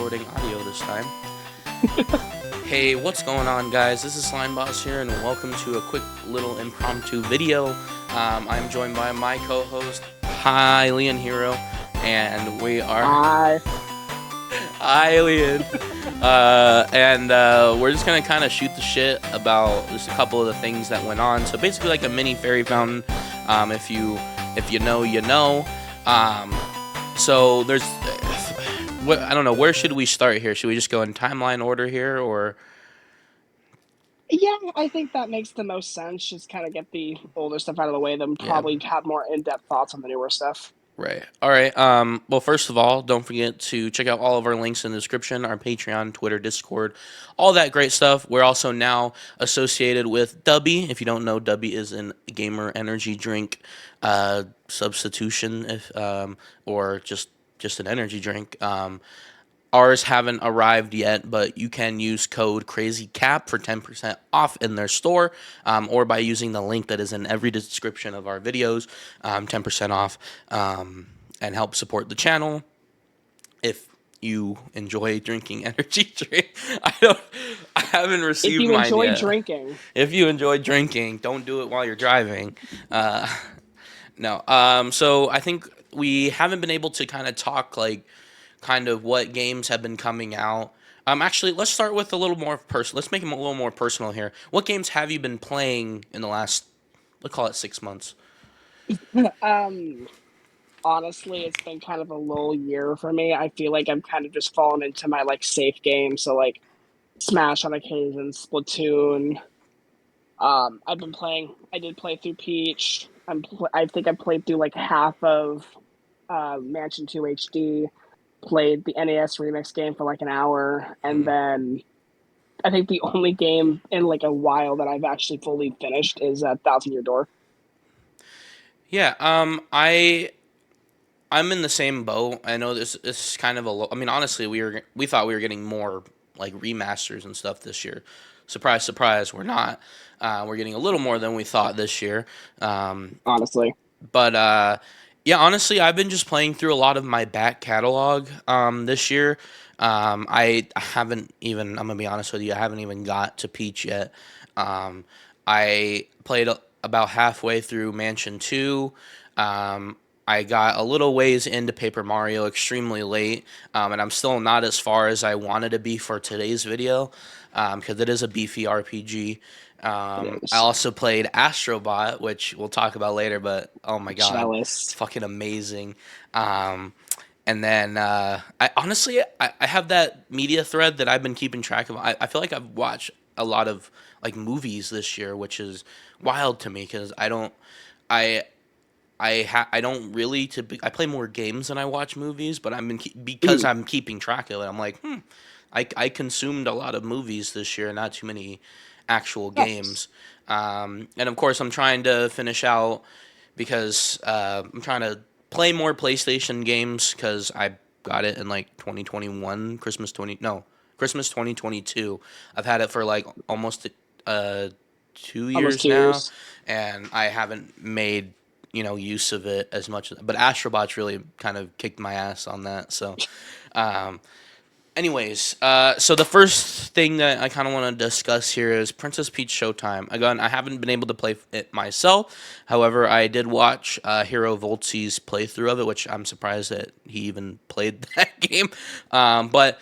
recording audio this time. Hey, what's going on, guys? This is Slime Boss here, and welcome to a quick little impromptu video. I'm joined by my co-host, Hylian Hero, and we are I Hylian. We're just gonna kind of shoot the shit about just a couple of the things that went on. So basically, like a mini fairy fountain. If you know, you know. Um, so there's, I don't know. Where should we start here? Should we just go in timeline order here, or? Yeah, I think that makes the most sense. Just kind of get the older stuff out of the way, then Yeah. probably have more in-depth thoughts on the newer stuff. Right. All right. Well, first of all, don't forget to check out all of our links in the description, our Patreon, Twitter, Discord, all that great stuff. We're also now associated with Dubby. If you don't know, Dubby is a gamer energy drink substitution, if or just an energy drink. Ours haven't arrived yet, but you can use code CrazyCap for 10% off in their store, or by using the link that is in every description of our videos, 10% off, and help support the channel. If you enjoy drinking energy drink, I haven't If received you mine enjoy yet. drinking, If you enjoy drinking, don't do it while you're driving. Uh, no. So I think we haven't been able to kind of talk like kind of what games have been coming out. Actually, let's start with a little more personal. Let's make them a little more personal here. What games have you been playing in the last, let's call it 6 months? um, honestly, it's been kind of a lull year for me. I feel like I'm kind of just fallen into my like safe games, so like Smash on occasion, Splatoon. I've been playing. I did play through Peach. I think I played through like half of Mansion 2 HD. Played the NES remix game for like an hour, and Hmm. then I think the only game in like a while that I've actually fully finished is Thousand Year Door. Yeah. I'm in the same boat. I know this is kind of a low. I mean, honestly, we thought we were getting more like remasters and stuff this year. Surprise, surprise, we're not. We're getting a little more than we thought this year. Um, Honestly, But yeah, honestly, I've been just playing through a lot of my back catalog this year. I haven't even. I'm gonna be honest with you. I haven't even got to Peach yet. Um, I played about halfway through Mansion 2. I got a little ways into Paper Mario extremely late, and I'm still not as far as I wanted to be for today's video, because it is a beefy RPG. it I is also played Astrobot, which we'll talk about later, but oh my god, it's jealous. fucking amazing. Um, and then I honestly I have that media thread that I've been keeping track of. I feel like I've watched a lot of like movies this year, which is wild to me because I I don't really I play more games than I watch movies, but because Mhm. I'm keeping track of it. I'm like, I consumed a lot of movies this year, not too many actual Nice. games. And of course, I'm trying to finish out because I'm trying to play more PlayStation games because I got it in like 2021, Christmas 2022. I've had it for like almost uh, 2 years Almost two now, years. and I haven't made use of it as much. But Astrobot's really kind of kicked my ass on that. So, um, anyways, so the first thing that I kind of want to discuss here is Princess Peach Showtime. Again, I haven't been able to play it myself. However, I did watch Hero Voltzi's playthrough of it, which I'm surprised that he even played that game. But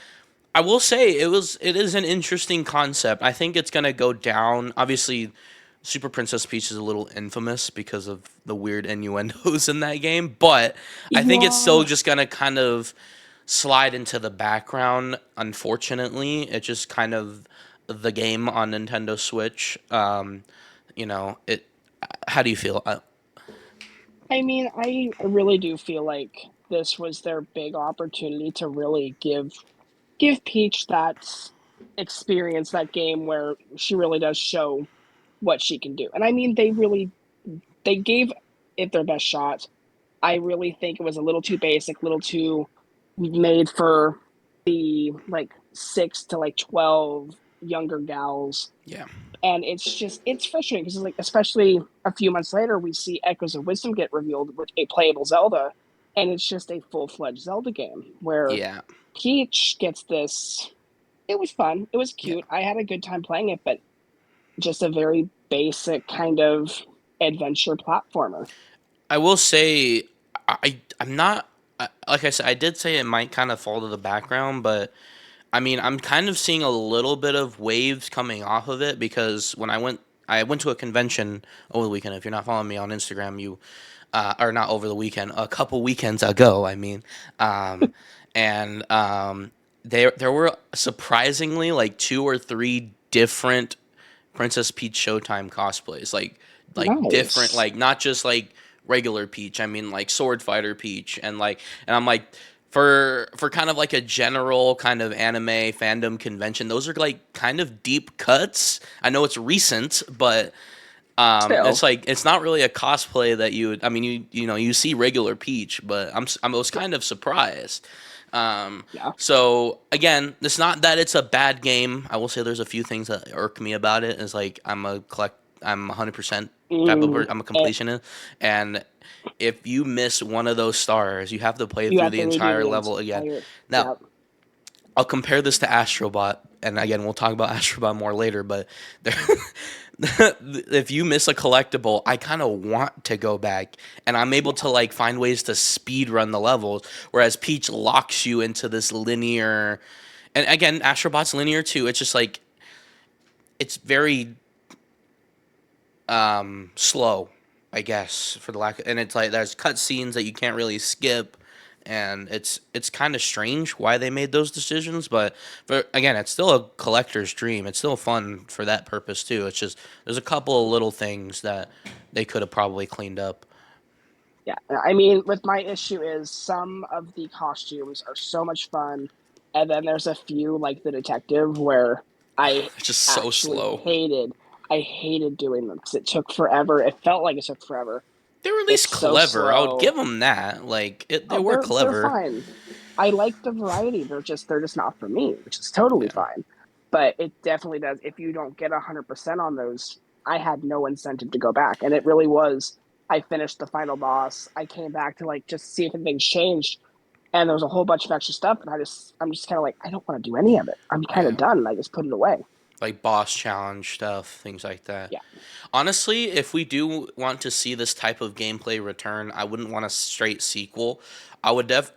I will say it is an interesting concept. I think it's gonna go down. Obviously, Super Princess Peach is a little infamous because of the weird innuendos in that game, but I think it's still Yeah. just gonna kind of slide into the background. Unfortunately, it's just kind of the game on Nintendo Switch. It. How do you feel? I mean, I really do feel like this was their big opportunity to really give Peach that experience, that game where she really does show what she can do. And I mean, they gave it their best shot. I really think it was a little too basic, little too made for the like 6 to 12 younger gals. Yeah. And it's frustrating because like especially a few months later we see Echoes of Wisdom get revealed with a playable Zelda, and it's just a full fledged Zelda game where Yeah. Peach gets this. It was fun. It was Yeah. cute. I had a good time playing it, but just a very basic kind of adventure platformer. I will say, I'm not. Like I said, I did say it might kind of fall to the background, but I mean, I'm kind of seeing a little bit of waves coming off of it because when I went to a convention over the weekend. If you're not following me on Instagram, you, or not over the weekend, a couple weekends ago, I mean, um, and there were surprisingly like two or three different Princess Peach Showtime cosplays, like different, Nice. like not just like regular Peach. I mean like Sword Fighter Peach, and I'm like for kind of like a general kind of anime fandom convention, those are like kind of deep cuts. I know it's recent, but it's Still, like it's not really a cosplay that you would. I mean, you know you see regular Peach, but I was yeah, kind of surprised. Um, yeah. so again, it's not that it's a bad game. I will say there's a few things that irk me about it. Is like I'm 100% type of Mm, I'm a eh, completionist, and if you miss one of those stars, you have to play you through have the to redo entire the level again. entire. Now, Yeah. I'll compare this to Astrobot, and again, we'll talk about Astrobot more later. But there, if you miss a collectible, I kind of want to go back, and I'm able to like find ways to speed run the levels. Whereas Peach locks you into this linear, and again, Astrobot's linear too. It's just like it's very slow, I guess, for the lack of, and it's like there's cut scenes that you can't really skip, and it's kind of strange why they made those decisions, but again, it's still a collector's dream. It's still fun for that purpose too. It's just there's a couple of little things that they could have probably cleaned up. Yeah, I mean, with my issue is some of the costumes are so much fun, and then there's a few like the detective where I It's just so actually slow. I hated doing them because it took forever. It felt like it took forever. They were at least It's so clever. I would give slow. them that. Like they Oh, were they're clever. fine. I like the variety. They're just not for me, which is totally Yeah. fine. But it definitely does. If you don't get 100% on those, I had no incentive to go back, and it really was. I finished the final boss. I came back to like just see if anything's changed, and there was a whole bunch of extra stuff, and I'm just kind of like I don't want to do any of it. I'm kind of Yeah. done. And I just put it away. Like boss challenge stuff, things like that. Yeah. Honestly, if we do want to see this type of gameplay return, I wouldn't want a straight sequel.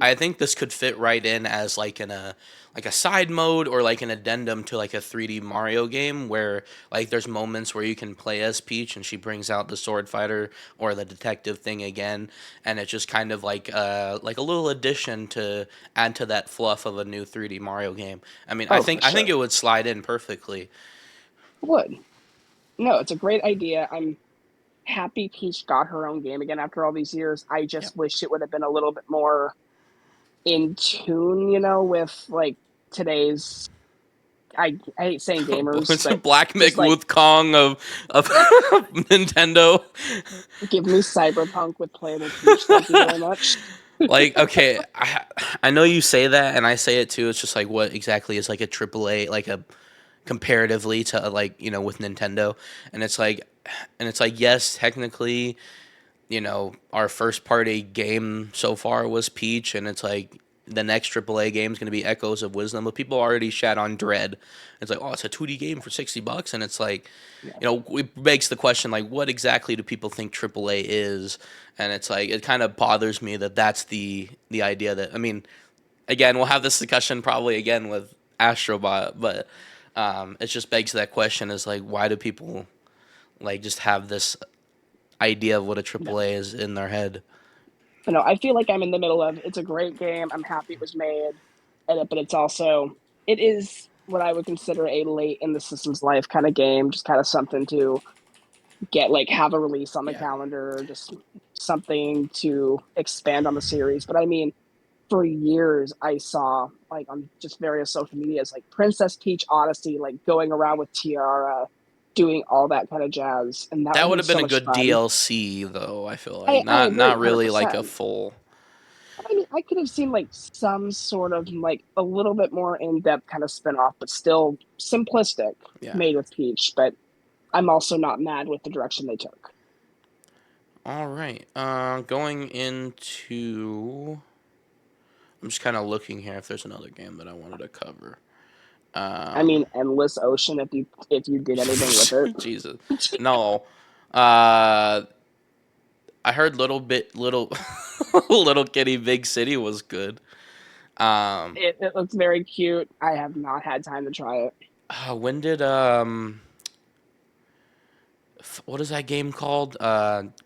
I think this could fit right in as like a side mode or like an addendum to like a 3D Mario game where like there's moments where you can play as Peach and she brings out the sword fighter or the detective thing again, and it's just kind of like a little addition to add to that fluff of a new 3D Mario game. I mean, Oh, for I think sure. it would slide in perfectly. Would. No, it's a great idea. I'm happy Peach got her own game again after all these years. I Yeah. just wish it would have been a little bit more in tune, with like today's. I hate saying gamers, It's a but Black just Mick like with Kong of Nintendo. give me Cyberpunk with playable Peach. Thank you very much. Like, okay, I know you say that, and I say it too. It's just like what exactly is like a AAA, like a comparatively to like with Nintendo, and it's like yes, technically, our first party game so far was Peach, and it's like the next AAA game is going to be Echoes of Wisdom, but people already shat on Dread. It's like, oh, it's a 2D game for $60, and it's like, Yeah. it begs the question, like, what exactly do people think AAA is? And it's like, it kind of bothers me that that's the idea that, I mean, again, we'll have this discussion probably again with Astrobot, but it just begs that question is like, why do people like just have this idea of what a No. AAA is in their head? No, I feel like I'm in the middle of it's a great game. I'm happy it was made, but it's also it is what I would consider a late in the system's life kind of game, just kind of something to get like have a release on the Yeah. calendar, just something to expand on the series. But I mean, for years I saw like on just various social medias like Princess Peach Odyssey like going around with Tiara doing all that kind of jazz and that would That have would been have been so a much good fun. DLC though, I feel like. I agree Not really like a 100%. full. I mean, I could have seen like some sort of like a little bit more in-depth kind of spin-off but still simplistic Yeah. made with Peach, but I'm also not mad with the direction they took. All right. Going into I'm just kind of looking here if there's another game that I wanted to cover. I mean, Endless Ocean. If you did anything with it, Jesus, no. Uh, I heard little little kitty big city was good. Um, it looks very cute. I have not had time to try it. when did what is that game called?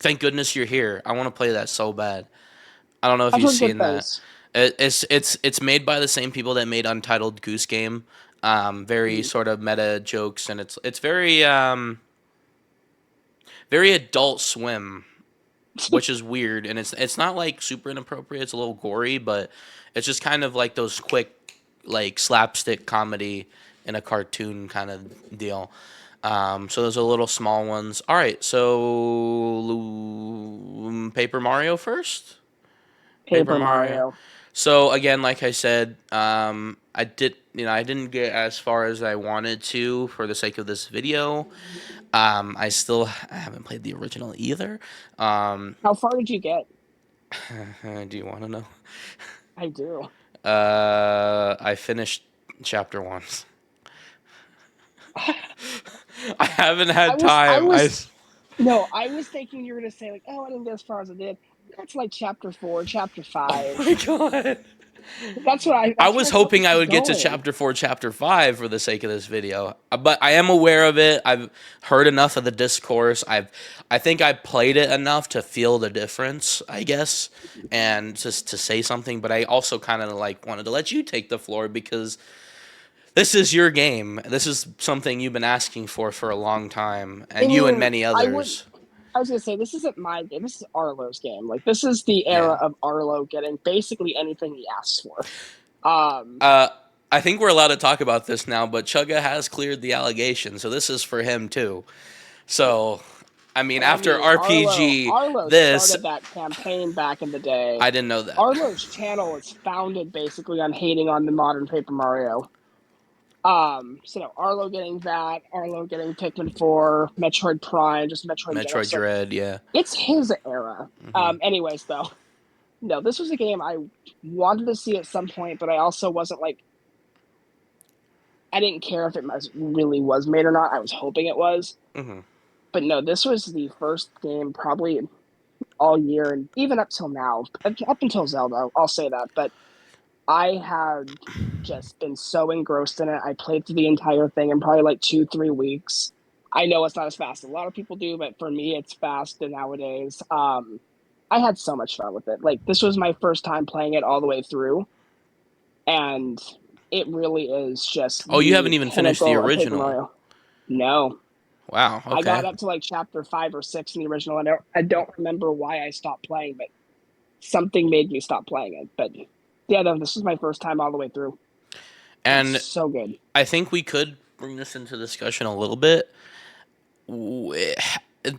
Thank goodness you're here. I want to play that so bad. I don't know if I've you've heard good seen that. things. It's made by the same people that made Untitled Goose Game. Very Mm. sort of meta jokes, and it's very very Adult Swim, which is weird, and it's not like super inappropriate. It's a little gory, but it's just kind of like those quick like slapstick comedy in a cartoon kind of deal. So those are little small ones. All right, so Paper Mario first. Paper Paper Mario. Mario. So again, like I said, I didn't get as far as I wanted to for the sake of this video. I haven't played the original either. Um, How far did you get? do you want to know? I do. I finished chapter one. I haven't I had was I time. was no, I was thinking you were gonna say like, oh, I didn't get as far as I did. That's like chapter 4, chapter Oh 5. my god. That's what I I that's where was I thought hoping this I was would get to going. chapter 4, chapter 5 for the sake of this video. But I am aware of it. I've heard enough of the discourse. I think I played it enough to feel the difference, I guess, and just to say something, but I also kind of like wanted to let you take the floor because this is your game. This is something you've been asking for a long time, I and you and mean, many I would others. I was gonna say this isn't my game. This is Arlo's game. Like this is the era Yeah. of Arlo getting basically anything he asks for. Um, Uh, I think we're allowed to talk about this now, but Chugga has cleared the allegation, so this is for him too. So, I mean, and I after mean Arlo RPG, Arlo this started that campaign back in the day. I didn't know that. Arlo's channel is founded basically on hating on the modern Paper Mario. So no, Arlo getting that, Arlo getting Pikmin 4, Metroid Prime, just Metroid in general. Metroid So Dread, yeah. it's his era. Hmm. Anyways, though, no, this was a game I wanted to see at some point, but I also wasn't like I didn't care if it really was made or not. I was hoping it was, Hmm. but no, this was the first game probably all year and even up till now, up until Zelda. I'll say that, but I had just been so engrossed in it. I played through the entire thing in probably like 2-3 weeks. I know it's not as fast as a lot of people do, but for me, it's fast nowadays. I had so much fun with it. Like this was my first time playing it all the way through, and it really is just Oh, you haven't the even finished the pinnacle of Paper original. Mario. No, Wow. I Okay. got up to like chapter 5 or 6 in the original, and I don't remember why I stopped playing, but something made me stop playing it. But yeah, no, this was my first time all the way through. It's And so good. I think we could bring this into discussion a little bit.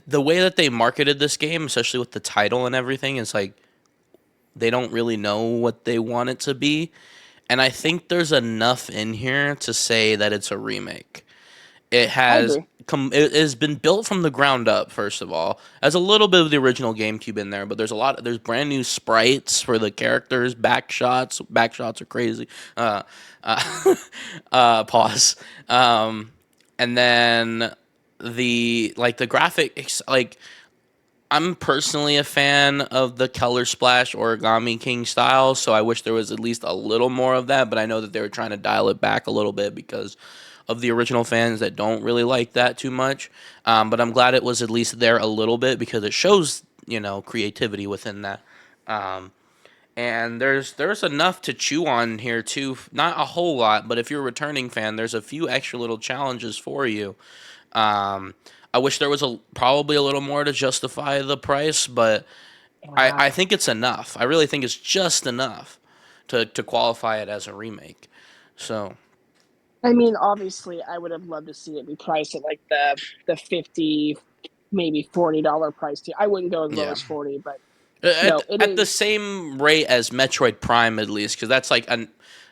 The way that they marketed this game, especially with the title and everything, is like they don't really know what they want it to be. And I think there's enough in here to say that it's a remake. It I has agree. it has been built from the ground up. First of all, has a little bit of the original GameCube in there, but there's brand new sprites for the characters. Back shots are crazy. Uh, pause. And then the graphics, like I'm personally a fan of the color splash origami king style, so I wish there was at least a little more of that, but I know that they were trying to dial it back a little bit because of the original fans that don't really like that too much. But I'm glad it was at least there a little bit because it shows, creativity within that. Um, and there's enough to chew on here too. Not a whole lot, but if you're a returning fan, there's a few extra little challenges for you. Um, I wish there was probably a little more to justify the price, but I, Yeah. I think it's enough. I really think it's just enough to qualify it as a remake. So I mean, obviously, I would have loved to see it be priced at like the 50, maybe $40 price tier. I wouldn't go as low yeah, as 40, but at no, it at the is. same rate as Metroid Prime at least, because that's like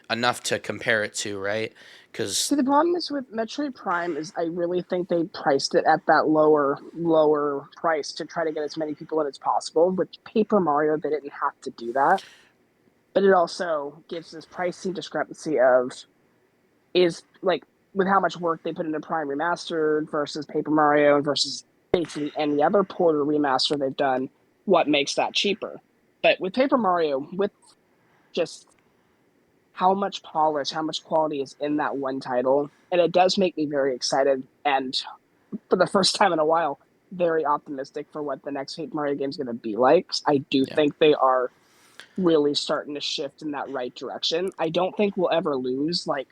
enough to compare it to, right? Because See, the problem is with Metroid Prime is I really think they priced it at that lower price to try to get as many people in as possible. With Paper Mario, they didn't have to do that. but it also gives this pricing discrepancy of is like with how much work they put into Prime Remastered versus Paper Mario versus basically any other port or remaster they've done, what makes that cheaper? But with Paper Mario, with just how much polish, how much quality is in that one title, and it does make me very excited and for the first time in a while, very optimistic for what the next Paper Mario game is going to be like. I do Yeah. think they are really starting to shift in that right direction. I don't think we'll ever lose like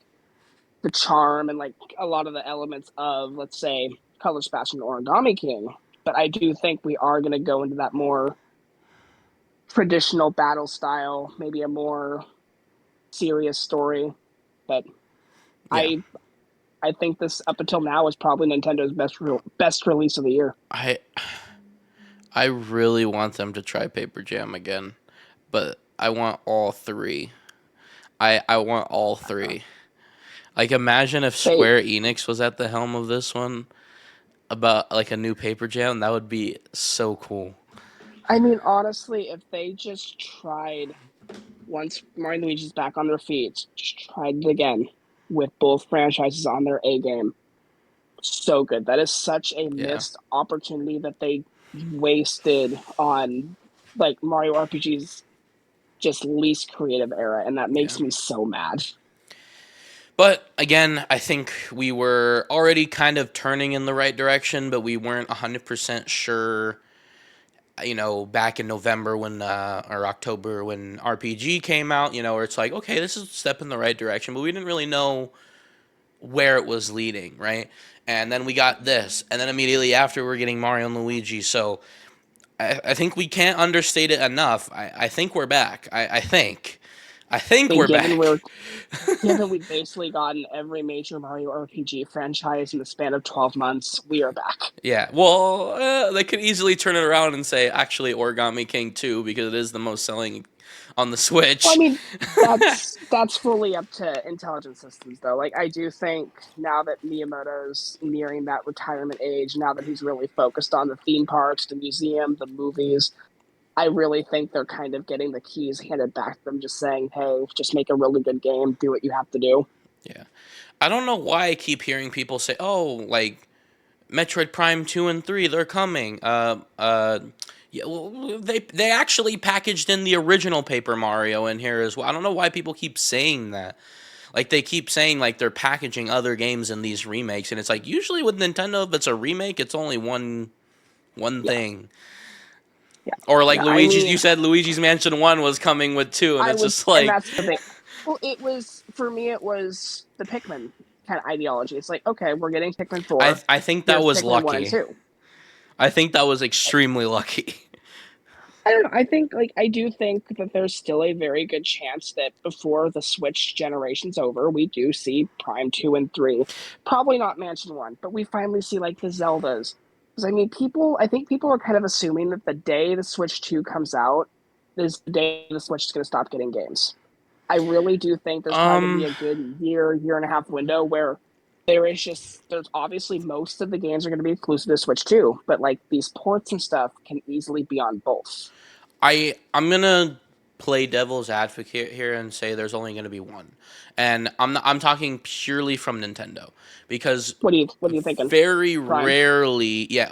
the charm and like a lot of the elements of, let's say, Color Splash and Origami King. But I do think we are going to go into that more traditional battle style, maybe a more serious story. But Yeah. I I think this up until now is probably Nintendo's best release of the year. I I really want them to try Paper Jam again, but I want all three. I want all three. Like imagine if They, Square Enix was at the helm of this one about like a new Paper Jam, that would be so cool. I mean, honestly, if they just tried once Mario and Luigi's back on their feet, just tried it again with both franchises on their A game, so good. That is such a Yeah. missed opportunity that they wasted on like Mario RPG's just least creative era, and that Yeah. makes me so mad. But again, I think we were already kind of turning in the right direction, but we weren't 100% sure, back in November when or October when RPG came out, where it's like, okay, this is a step in the right direction, but we didn't really know where it was leading, right? And then we got this, and then immediately after we're getting Mario and Luigi. So I think we can't understate it enough. I think we're back. I think And we're back. given we've basically gotten every major Mario RPG franchise in the span of 12 months, we are back. Yeah. Well, they could easily turn it around and say actually Origami King 2 because it is the most selling on the Well, I Switch. mean, that's fully up to Intelligent Systems, though. Like, I do think now that Miyamoto's nearing that retirement age, now that he's really focused on the theme parks, the museum, the movies, I really think they're kind of getting the keys handed back to them, just saying, "Hey, just make a really good game, do what you have to do." Yeah. I don't know why I keep hearing people say, "Oh, like Metroid Prime 2 and 3, they're coming." Yeah, well, they actually packaged in the original Paper Mario in here as well. I don't know why people keep saying that. Like they keep saying like they're packaging other games in these remakes, and it's like usually with Nintendo, if it's a remake, it's only one Yeah, thing. yeah. Or like No, I Luigi's, you mean, said Luigi's Mansion 1 was coming with 2, and I it's was, just and like that's the thing. Well, it was for me. It was the Pikmin kind of ideology. It's like, okay, we're getting Pikmin I 4. I think that Here's was Pikmin 1 and lucky. 2. I think that was extremely lucky. I don't know. I think like I do think that there's still a very good chance that before the Switch generation's over, we do see Prime 2 and 3. Probably not Mansion 1, but we finally see like the Zeldas. Because I mean I think people are kind of assuming that the day the Switch 2 comes out is the day the Switch is going to stop getting games. I really do think there's probably going to be Um, a good year and a half window where there's obviously most of the games are going to be exclusive to Switch 2, but like these ports and stuff can easily be on both. I'm gonna play devil's advocate here and say there's only gonna be one, and I'm talking purely from Nintendo because What are you thinking? very Prime? rarely, yeah,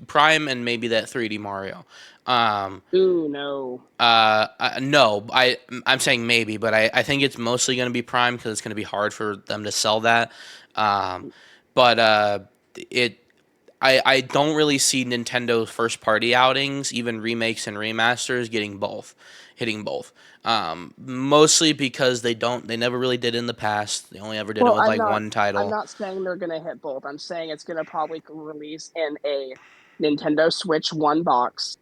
Prime and maybe that 3D Mario. Um, Ooh, no. no, I'm saying maybe, but I think it's mostly gonna be Prime because it's gonna be hard for them to sell that. Um, but it I don't really see Nintendo's first party outings, even remakes and remasters, hitting both. Mostly because they never really did in the past. They only ever did it Well, with like one I'm title. not saying they're gonna hit both. I'm saying it's gonna probably release in a Nintendo Switch one box,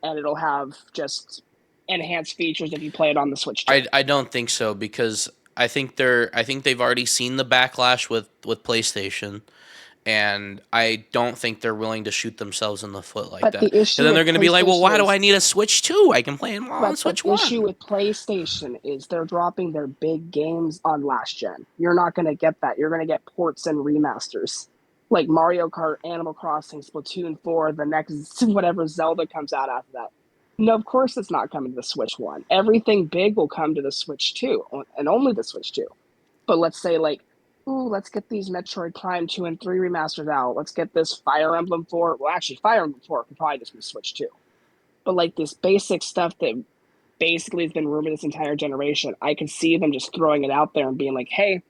and it'll have just enhanced features if you play it on the Switch 2. I don't think so because I think they've already seen the backlash with PlayStation, and I don't think they're willing to shoot themselves in the foot like But that. the And issue then with they're going to be like, well, why PlayStation do I is need a Switch 2? I can play them all on but the Switch issue 1. with PlayStation is they're dropping their big games on last gen. You're not gonna get that. You're gonna get ports and remasters. Like Mario Kart, Animal Crossing, Splatoon 4, the next whatever Zelda comes out after that. No, of course it's not coming to the Switch 1. Everything big will come to the Switch 2, and only the Switch 2. But let's say, like, ooh, let's get these Metroid Prime 2 and 3 remasters out. Let's get this Fire Emblem 4. Well, actually, Fire Emblem 4 can probably just be Switch 2. But, like, this basic stuff that basically has been rumored this entire generation, I can see them just throwing it out there and being like, hey,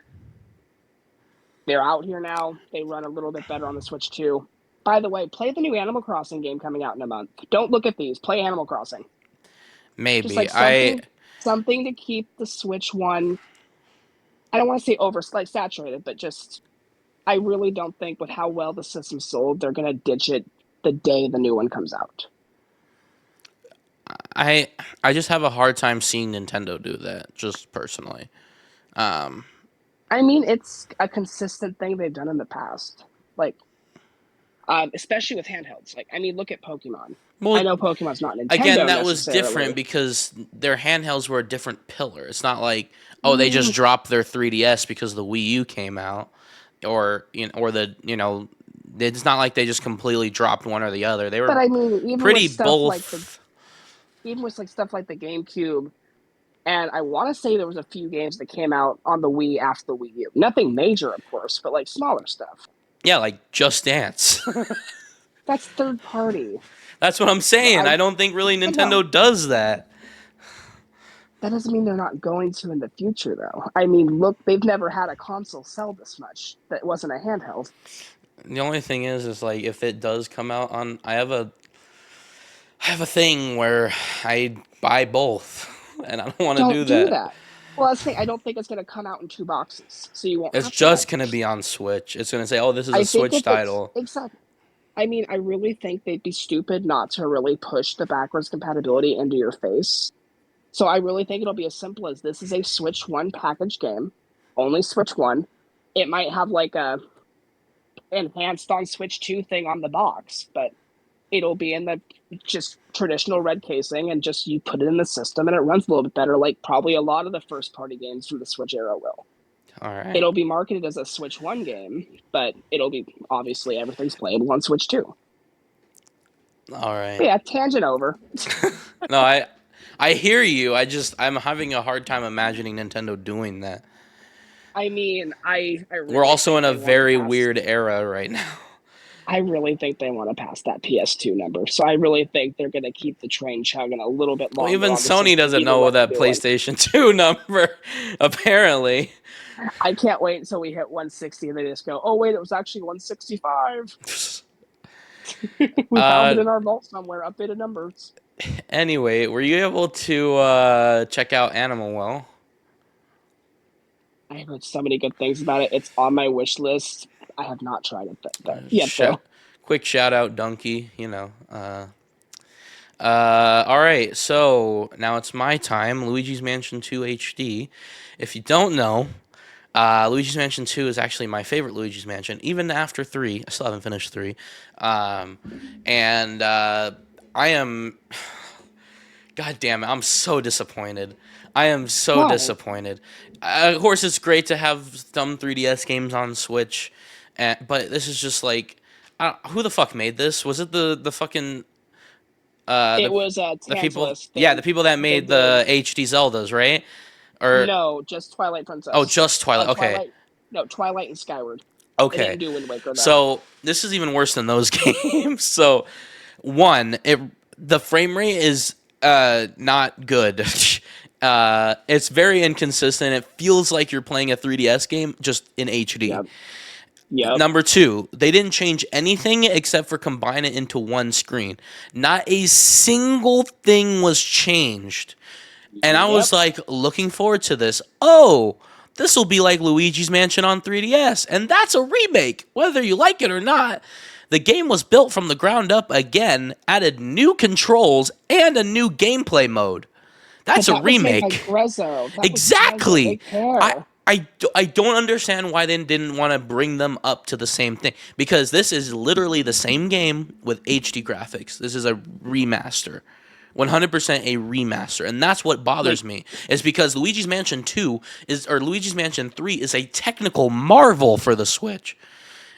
they're out here now. They run a little bit better on the Switch 2. By the way, play the new Animal Crossing game coming out in a month. Don't look at these. Play Animal Crossing. Just Maybe like something to keep the Switch 1. I don't want to say over like saturated, but just I really don't think with how well the system sold, they're gonna ditch it the day the new one comes out. I I just have a hard time seeing Nintendo do that, just personally. Um, I mean, it's a consistent thing they've done in the past, like especially with handhelds. Like, I mean, look at Pokemon. I well, know Pokemon's not again, Nintendo that was different necessarily. because their handhelds were a different pillar. It's not like, oh, they just Mm, dropped their 3DS because the Wii U came out, or it's not like they just completely dropped one or the other. They but were I mean, pretty both. even with like stuff like the GameCube, and I want to say there was a few games that came out on the Wii after the Wii U. Nothing major, of course, but like smaller stuff. Yeah, like Just Dance. That's third party. That's what I'm But saying. I don't think really but no, Nintendo does that. that doesn't mean they're not going to in the future, though. I mean, look, they've never had a console sell this much that wasn't a handheld. The only thing is like if it does come out on, I have a thing where I buy both, and I don't want to do Don't do that. that. Well, I was saying, I don't think it's going to come out in two boxes, so you won't It's have to buy just them. gonna be on Switch. It's gonna say, "Oh, this is a I think Switch if it's title." exactly, I mean, I really think they'd be stupid not to really push the backwards compatibility into your face. So I really think it'll be as simple as this is a Switch 1 package game, only Switch 1. It might have like a enhanced on Switch 2 thing on the box, but it'll be in the just traditional red casing and just you put it in the system and it runs a little bit better, like probably a lot of the first party games from the Switch era will. All right, It'll be marketed as a Switch 1 game, but it'll be obviously everything's playable on Switch 2. all But right. yeah, tangent over. No, I hear you. I'm having a hard time imagining Nintendo doing that. I mean, I We're really also think in a they want to very pass. weird era right now. I really think they want to pass that PS2 number. So I really think they're going to keep the train chugging a little bit Well, longer even on the Sony system, doesn't even know with the that new one. PlayStation 2 number, apparently. I can't wait until we hit 160 and they just go, oh, wait, it was actually 165. We found it Uh, in our vault somewhere, updated numbers. anyway, were you able to check out Animal Well? I heard so many good things about it. It's on my wish list. I have not tried it yet, Sh- though. quick shout out, Donkey. All right, so now it's my time. Luigi's Mansion 2 HD. If you don't know, Luigi's Mansion 2 is actually my favorite Luigi's Mansion, even after 3. I still haven't finished 3. Um, and I am. God damn it, I'm so disappointed. I am so Why? disappointed. Of course, it's great to have some 3DS games on Switch, but this is just like. Who the fuck made this? Was it the fucking uh, It the was the people, Tantalus. yeah, the people that They made the did HD Zeldas, right? Or no, just Twilight oh, Princess. just Twilight. Okay, Twilight. No, Twilight and Skyward. They okay. didn't do Wind Waker though. So this is even worse than those games. So one, the frame rate is not good. It's very inconsistent. It feels like you're playing a 3DS game just in HD. Yep. Yep. Number two, they didn't change anything except for combine it into one screen. Not a single thing was changed. And I Yep. was like looking forward to this. Oh, this will be like Luigi's Mansion on 3DS. And that's a remake, whether you like it or not. The game was built from the ground up again, added new controls, and a new gameplay mode. But That's a that was made by remake. Grezzo. That was Grezzo. They Exactly. I, care. I don't understand why they didn't want to bring them up to the same thing. Because this is literally the same game with HD graphics. This is a remaster. 100% a remaster. And that's what bothers Like, me. Is because Luigi's Mansion 2 or Luigi's Mansion 3 is a technical marvel for the Switch.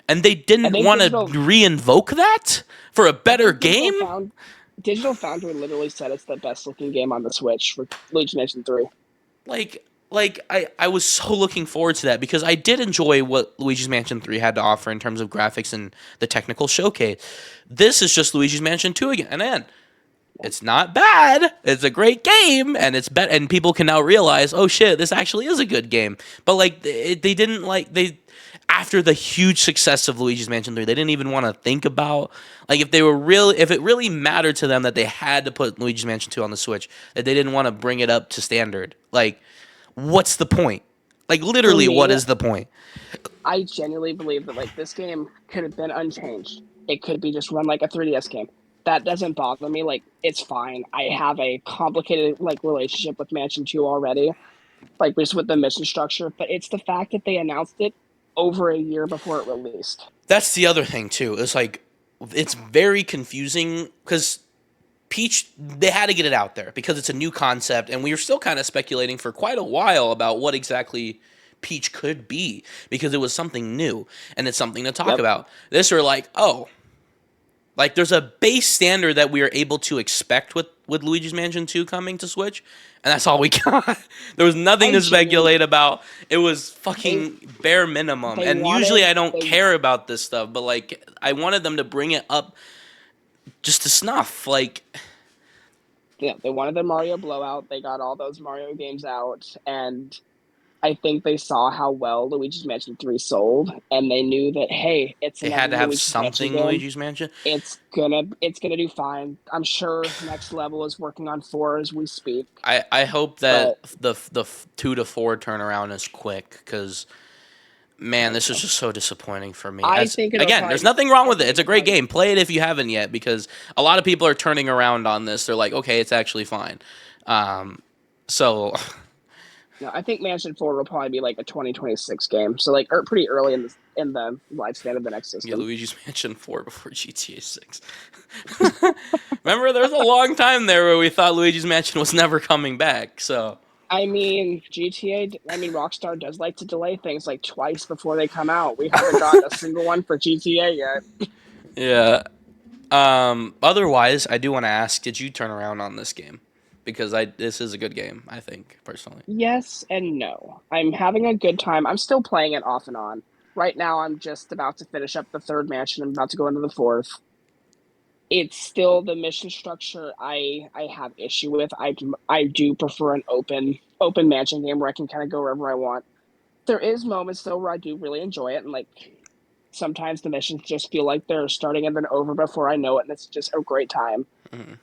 And they I didn't think want to digital. reinvoke that for a I better think digital game? found. Digital Foundry literally said it's the best looking game on the Switch for Luigi's Mansion 3. I was so looking forward to that because I did enjoy what Luigi's Mansion 3 had to offer in terms of graphics and the technical showcase. This is just Luigi's Mansion 2 again. And then it's not bad. It's a great game, and it's and people can now realize, oh shit, this actually is a good game. But like they didn't like they after the huge success of Luigi's Mansion 3, they didn't even want to think about like if it really mattered to them that they had to put Luigi's Mansion 2 on the Switch, that they didn't want to bring it up to standard. Like what's the point? Like For literally what me, is the point? I genuinely believe that like this game could have been unchanged. It could be just run like a 3DS game. That doesn't bother me. Like it's fine. I have a complicated like relationship with Mansion 2 already, like just with the mission structure. But it's the fact that they announced it over a year before it released. That's the other thing too. It's like it's very confusing because Peach, they had to get it out there because it's a new concept, and we were still kind of speculating for quite a while about what exactly Peach could be because it was something new and it's something to talk Yep. about. This were like, oh, like there's a base standard that we are able to expect with Luigi's Mansion 2 coming to Switch, and that's all we got. There was nothing to speculate about. It was fucking bare minimum. And usually I don't care about this stuff, but like I wanted them to bring it up just to snuff. Like Yeah, they wanted the Mario blowout. They got all those Mario games out, and I think they saw how well Luigi's Mansion 3 sold, and they knew that hey, it's they another had to have Luigi's Mansion something game. Luigi's Mansion. It's gonna do fine. I'm sure Next Level is working on 4 as we speak. I hope that But the 2 to 4 turnaround is quick because man, this is just so disappointing for me. I think Again, there's nothing wrong with it. It's a great game. Play it if you haven't yet, because a lot of people are turning around on this. They're like, okay, it's actually fine. So no, I think Mansion 4 will probably be like a 2026 game. So like pretty early in the lifespan of the next yeah, system. Luigi's Mansion 4 before GTA 6. Remember, there was a long time there where we thought Luigi's Mansion was never coming back. So I mean, Rockstar does like to delay things like twice before they come out. We haven't gotten a single one for GTA yet. yeah. Otherwise, I do want to ask, did you turn around on this game? Because this is a good game, I think, personally. Yes and no. I'm having a good time. I'm still playing it off and on. Right now, I'm just about to finish up the third mansion. I'm about to go into the fourth. It's still the mission structure I have issue with. I do prefer an open mansion game where I can kind of go wherever I want. There is moments though where I do really enjoy it, and like sometimes the missions just feel like they're starting and then over before I know it, and it's just a great time. Mm-hmm.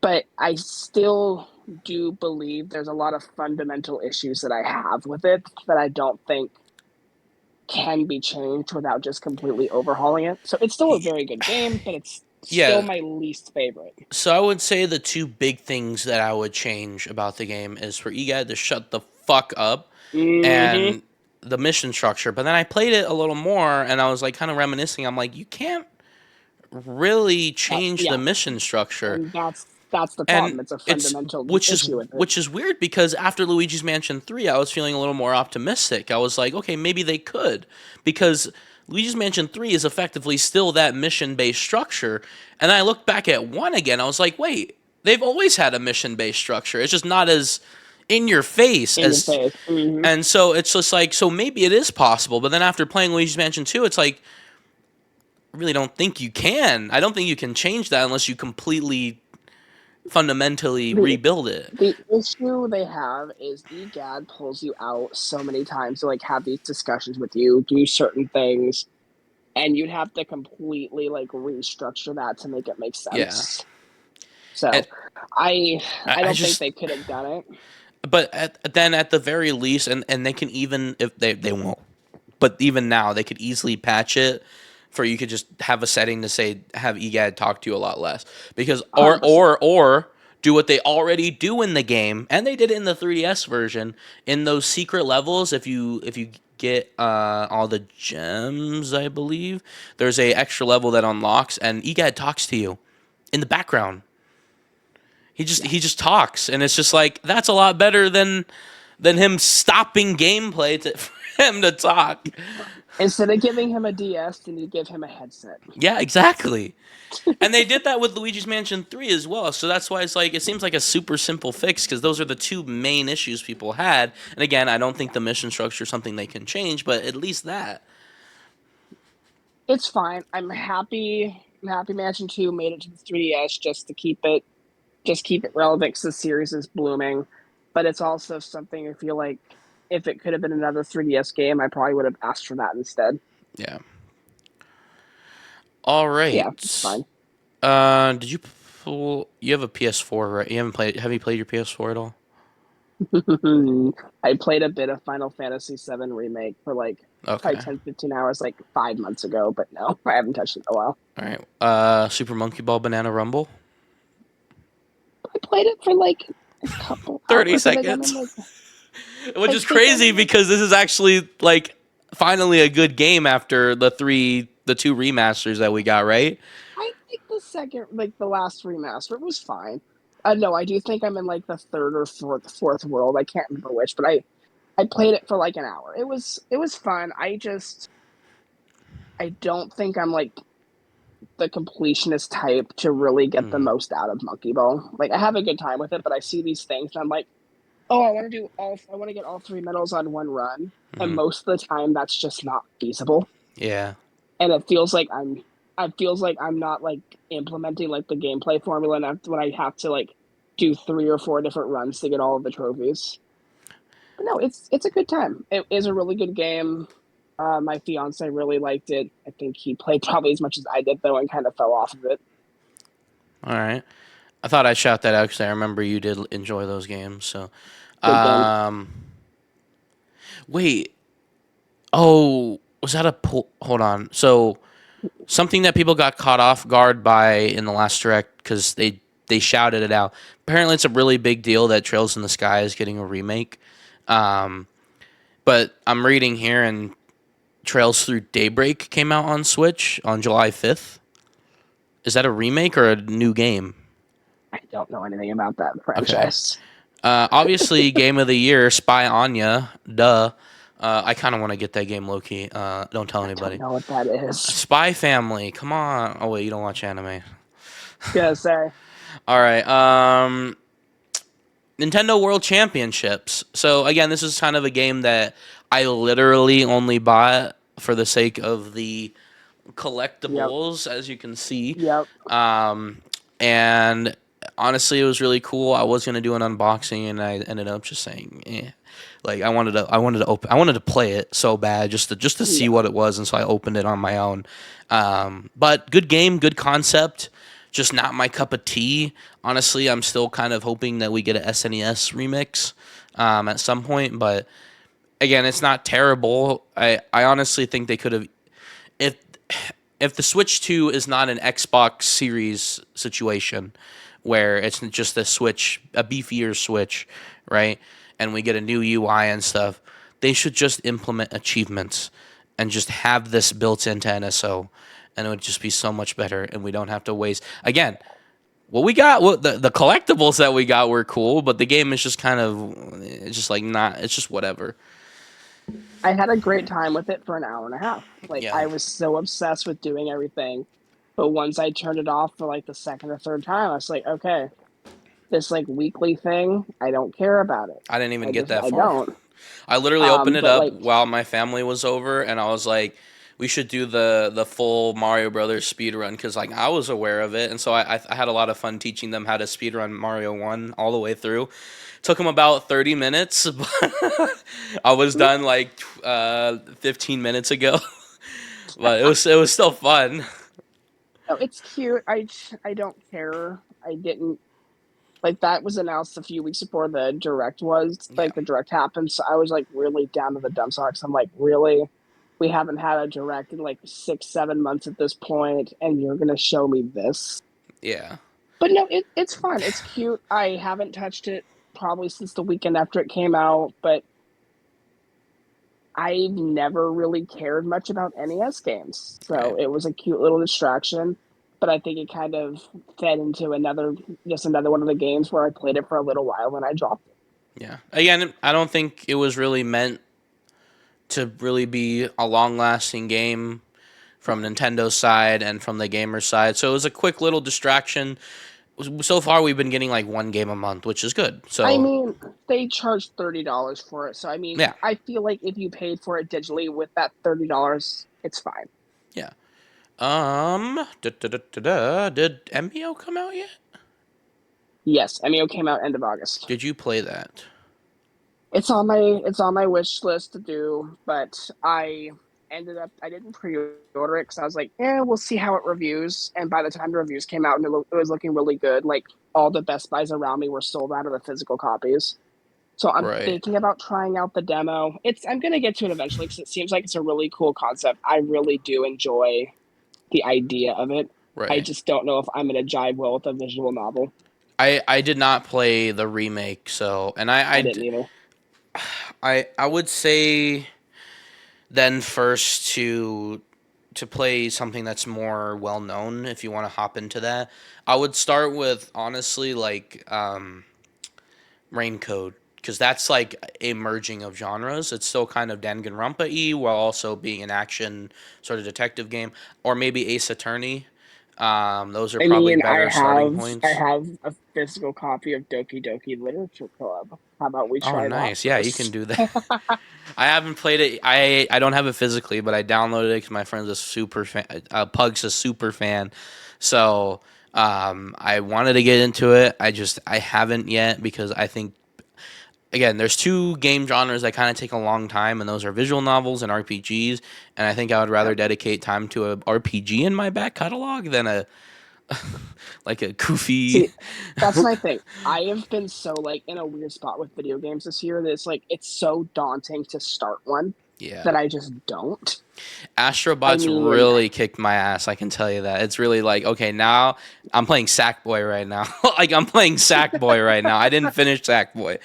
But I still do believe there's a lot of fundamental issues that I have with it that I don't think can be changed without just completely overhauling it. So it's still a very good game, but it's still my least favorite. So I would say the two big things that I would change about the game is for EGAD to shut the fuck up and the mission structure. But then I played it a little more and I was like kind of reminiscing. I'm like, you can't really change the mission structure. And that's the problem. It's a fundamental issue with it. Which is weird because after Luigi's Mansion 3, I was feeling a little more optimistic. I was like, okay, maybe they could. Because Luigi's Mansion 3 is effectively still that mission-based structure. And I looked back at 1 again. I was like, wait, they've always had a mission-based structure. It's just not as in your face. And so it's just like, so maybe it is possible. But then after playing Luigi's Mansion 2, it's like, I really don't think you can. I don't think you can change that unless you completely fundamentally rebuild it. The issue they have is EGAD pulls you out so many times to like have these discussions with you, do certain things, and you'd have to completely like restructure that to make it make sense. Yeah. So I don't think they could have done it. But then at the very least, and they can even if they won't, but even now they could easily patch it. For you could just have a setting to say have EGAD talk to you a lot less because or do what they already do in the game, and they did it in the 3DS version in those secret levels. If you get all the gems, I believe there's a extra level that unlocks, and EGAD talks to you in the background. He just talks, and it's just like that's a lot better than him stopping gameplay for him to talk. Instead of giving him a DS, you need to give him a headset. Yeah, exactly. And they did that with Luigi's Mansion 3 as well. So that's why it's like it seems like a super simple fix because those are the two main issues people had. And again, I don't think the mission structure is something they can change, but at least that. It's fine. I'm happy. I'm happy Mansion 2 made it to the 3DS just keep it relevant because the series is blooming. But it's also something I feel like if it could have been another 3DS game, I probably would have asked for that instead. Yeah. All Yeah, it's right. fine. Did you pull? You have a PS4, right? You haven't played. Have you played your PS4 at all? I played a bit of Final Fantasy VII Remake for like probably Okay. 10, 15 hours like 5 months ago, but no, I haven't touched it in a while. All right. Super Monkey Ball Banana Rumble. I played it for like a couple 30 hours. I think I'm in seconds. like Which I is think I'm crazy in like because this is actually like finally a good game after the two remasters that we got, right? I think the second, like the last remaster was fine. No, I do think I'm in like the third or fourth world. I can't remember which, but I played it for like an hour. It was fun. I don't think I'm like the completionist type to really get the Mm, most out of Monkey Ball. Like I have a good time with it, but I see these things and I'm like, oh, I want to get all three medals on one run, and mm, most of the time that's just not feasible. yeah. And it feels like I'm not like implementing like the gameplay formula enough when I have to like do 3 or 4 different runs to get all of the trophies. But no, it's a good time. It is a really good game. My fiance really liked it. I think he played probably as much as I did though, and kind of fell off of it. All right. I thought I'd shout that out because I remember you did enjoy those games. So, Good game. um, wait. Oh, was that a pull? Hold on. So something that people got caught off guard by in the last direct because they shouted it out. Apparently, it's a really big deal that Trails in the Sky is getting a remake. Um, but I'm reading here, and Trails Through Daybreak came out on Switch on July 5th. Is that a remake or a new game? I don't know anything about that Okay. franchise. Obviously, Game of the Year, Spy Anya. Duh. I kind of want to get that game low key. Don't tell I don't anybody. know what that is. Spy Family. Come on. Oh wait, you don't watch anime. Gonna say All right. Nintendo World Championships. So again, this is kind of a game that I literally only bought for the sake of the yep, collectibles, as you can see. yep. Um, and honestly, it was really cool. I was gonna do an unboxing, and I ended up just saying, eh. Like I wanted to play it so bad just to see Yeah. what it was, and so I opened it on my own. But good game, good concept. Just not my cup of tea. Honestly, I'm still kind of hoping that we get a SNES remix at some point. But again, it's not terrible. I honestly think they could have if if the Switch 2 is not an Xbox Series situation where it's just a Switch, a beefier Switch, right? And we get a new UI and stuff, they should just implement achievements and just have this built into NSO. And it would just be so much better. And we don't have to waste. Again, what we got, the collectibles that we got were cool, but the game is just kind of, it's just like not, it's just whatever. I had a great time with it for an hour and a half. Like Yeah. I was so obsessed with doing everything. But once I turned it off for like the second or third time, I was like, okay, this like weekly thing, I don't care about it. I didn't even I get just that I far. don't. I literally opened it But up like while my family was over, and I was like, "We should do the full Mario Brothers speed run," because like I was aware of it, and so I had a lot of fun teaching them how to speed run Mario 1 all the way through. Took them about 30 minutes, but I was done like 15 minutes ago. But it was still fun. no, it's cute. I don't care. I didn't like that was announced a few weeks before the direct was Yeah, like the direct happened. So I was like really down to the dumps. I'm like, really? We haven't had a direct in like 6, 7 months at this point, and you're gonna show me this? yeah, But no, it's fun. It's cute. I haven't touched it probably since the weekend after it came out, but I've never really cared much about NES games. right. So it was a cute little distraction. But I think it kind of fed into another one of the games where I played it for a little while and I dropped it. Yeah. Again, I don't think it was really meant to really be a long-lasting game from Nintendo's side and from the gamer side. So it was a quick little distraction. So far, we've been getting like one game a month, which is good. I So mean, they charged $30 for it, so I mean, yeah, I feel like if you paid for it digitally with that $30, it's fine. yeah. Did MBO come out yet? Yes, it came out end of August. Did you play that? It's on my wish list to do, but I didn't pre-order it because I was like, we'll see how it reviews. And by the time the reviews came out and it was looking really good, like all the Best Buys around me were sold out of the physical copies. So I'm Right, thinking about trying out the demo. I'm gonna get to it eventually because it seems like it's a really cool concept. I really do enjoy the idea of it. I right. just don't know if I'm gonna jive well with a visual novel. I did not play the remake, so and I didn't either. I would say then first to play something that's more well known if you want to hop into that. I would start with honestly like Raincoat because that's like a merging of genres. It's still kind of Danganronpa-y while also being an action sort of detective game, or maybe Ace Attorney. Those are I probably mean, better starting I points. have a physical copy of Doki Doki Literature Club. How about we Oh, try that nice. Yeah, you can first? do that. I haven't played it. I don't have it physically, but I downloaded it because my friend's a super fan. Pug's a super fan, so I wanted to get into it. I haven't yet because I think again there's two game genres that kind of take a long time, and those are visual novels and RPGs. And I think I would rather Yep. dedicate time to a RPG in my back catalog than a like a goofy. See, that's my thing. I have been so like in a weird spot with video games this year that it's so daunting to start one Yeah. that I just don't. I Astrobots mean, really kicked my ass. I can tell you that. It's really like, okay, now I'm playing Sackboy right now. Like I'm playing Sackboy right now. I didn't finish Sackboy,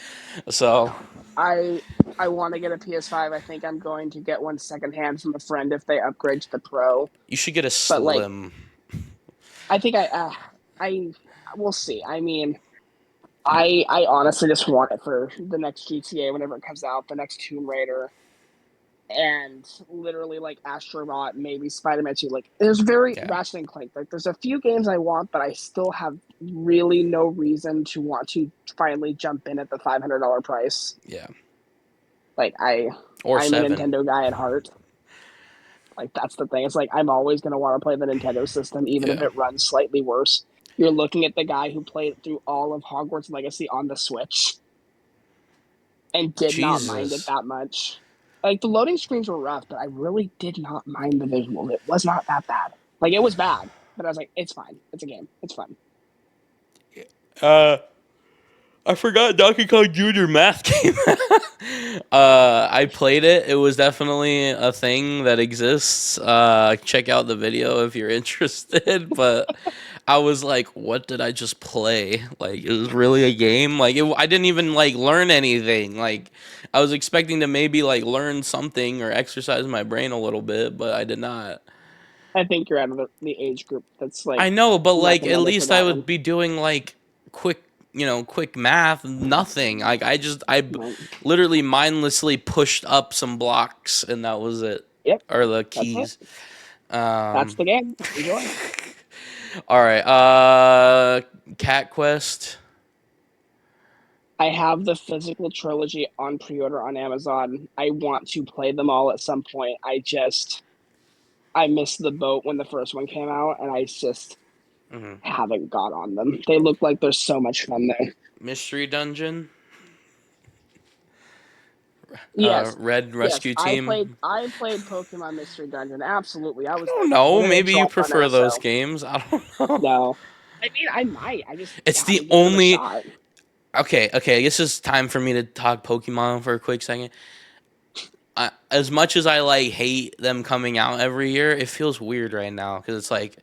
so I I want to get a PS5. I think I'm going to get one secondhand from a friend if they upgrade to the Pro. you should get a But like, Slim. I think I we'll see. I mean, I honestly just want it for the next GTA whenever it comes out, the next Tomb Raider, and literally like Astrobot, maybe Spider-Man 2. Like, there's very Yeah, Ratchet and Clank. Like, there's a few games I want, but I still have really no reason to want to finally jump in at the $500 price. yeah, Like, or I'm a seven. Nintendo guy at heart. Like, that's the thing. It's like I'm always gonna want to play the Nintendo system, even if Yeah, it runs slightly worse. You're looking at the guy who played through all of Hogwarts Legacy on the Switch and did not mind it Jesus. that much. Like the loading screens were rough, but I really did not mind the visuals. It was not that bad. Like it was bad, but I was like, it's fine. It's a game. It's fun. Uh, I forgot Donkey Kong Jr. Math came. I played it. It was definitely a thing that exists. Check out the video if you're interested. But I was like, what did I just play? Like, it was really a game. Like, I didn't even like learn anything. Like, I was expecting to maybe like learn something or exercise my brain a little bit, but I did not. I think you're out of the age group that's like I know, but like at recommended for least I that would one. be doing like quick, quick math. Nothing. Like I No. literally mindlessly pushed up some blocks and that was it, Yep, or the that's it. keys. That's Um. the game. Enjoy. All right. Cat Quest. I have the physical trilogy on pre-order on Amazon. I want to play them all at some point. I missed the boat when the first one came out, and I just Mhm. haven't got on them. They look like there's so much fun there. Mystery Dungeon. Yes, Red yes. Rescue I played Team. I played Pokemon Mystery Dungeon. Absolutely, I I was there don't know. when it Maybe you dropped on prefer those MSO. games. I don't know. No, I mean I might. I just It's the haven't given it a only. shot. Okay, okay. I guess it's time for me to talk Pokemon for a quick second. As much as I like hate them coming out every year, it feels weird right now because it's like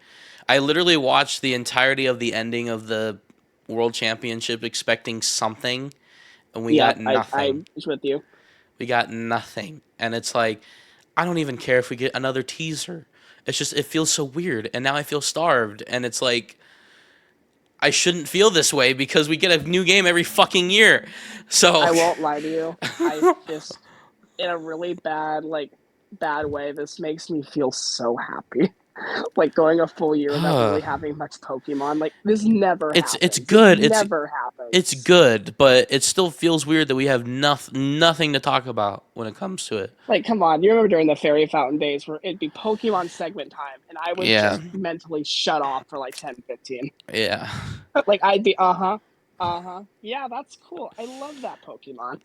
I literally watched the entirety of the ending of the World Championship expecting something, and we Yeah, got I nothing. was with you. We got nothing, and it's like I don't even care if we get another teaser. It's just it feels so weird, and now I feel starved, and it's like I shouldn't feel this way because we get a new game every fucking year. So I won't lie to you. I just in a really bad way, this makes me feel so happy. Like going a full year without really having much Pokemon. Like this never It's happens. This good. never It's happens. good, but it still feels weird that we have nothing to talk about when it comes to it. Like, come on, you remember during the Fairy Fountain days where it'd be Pokemon segment time and I would Yeah, just mentally shut off for like 10, 15. yeah. Like I'd be yeah, that's cool. I love that Pokemon.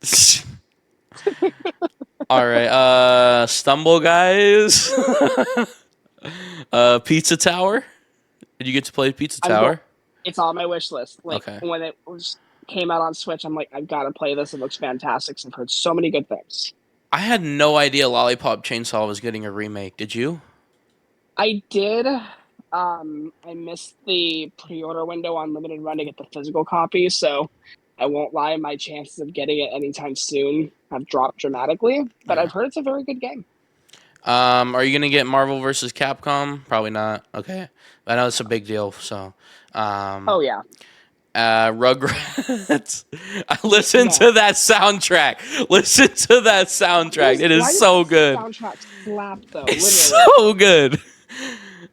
All right, Stumble guys. Pizza Tower. Did you get to play Pizza I'm go Tower? It's on my wish list. Like Okay. when it was came out on Switch, I'm like, I've got to play this. It looks fantastic. I've heard so many good things. I had no idea Lollipop Chainsaw was getting a remake. Did you? I did. I missed the pre-order window on limited run to get the physical copy, so I won't lie, my chances of getting it anytime soon have dropped dramatically. But Yeah. I've heard it's a very good game. Are you gonna get Marvel versus Capcom? Probably not. Okay, I know it's a big deal. So, um, Oh yeah, Rugrats. I listen no. to that soundtrack. Listen to that soundtrack. It is Why does so that good. soundtrack slap though? It's Literally, so good.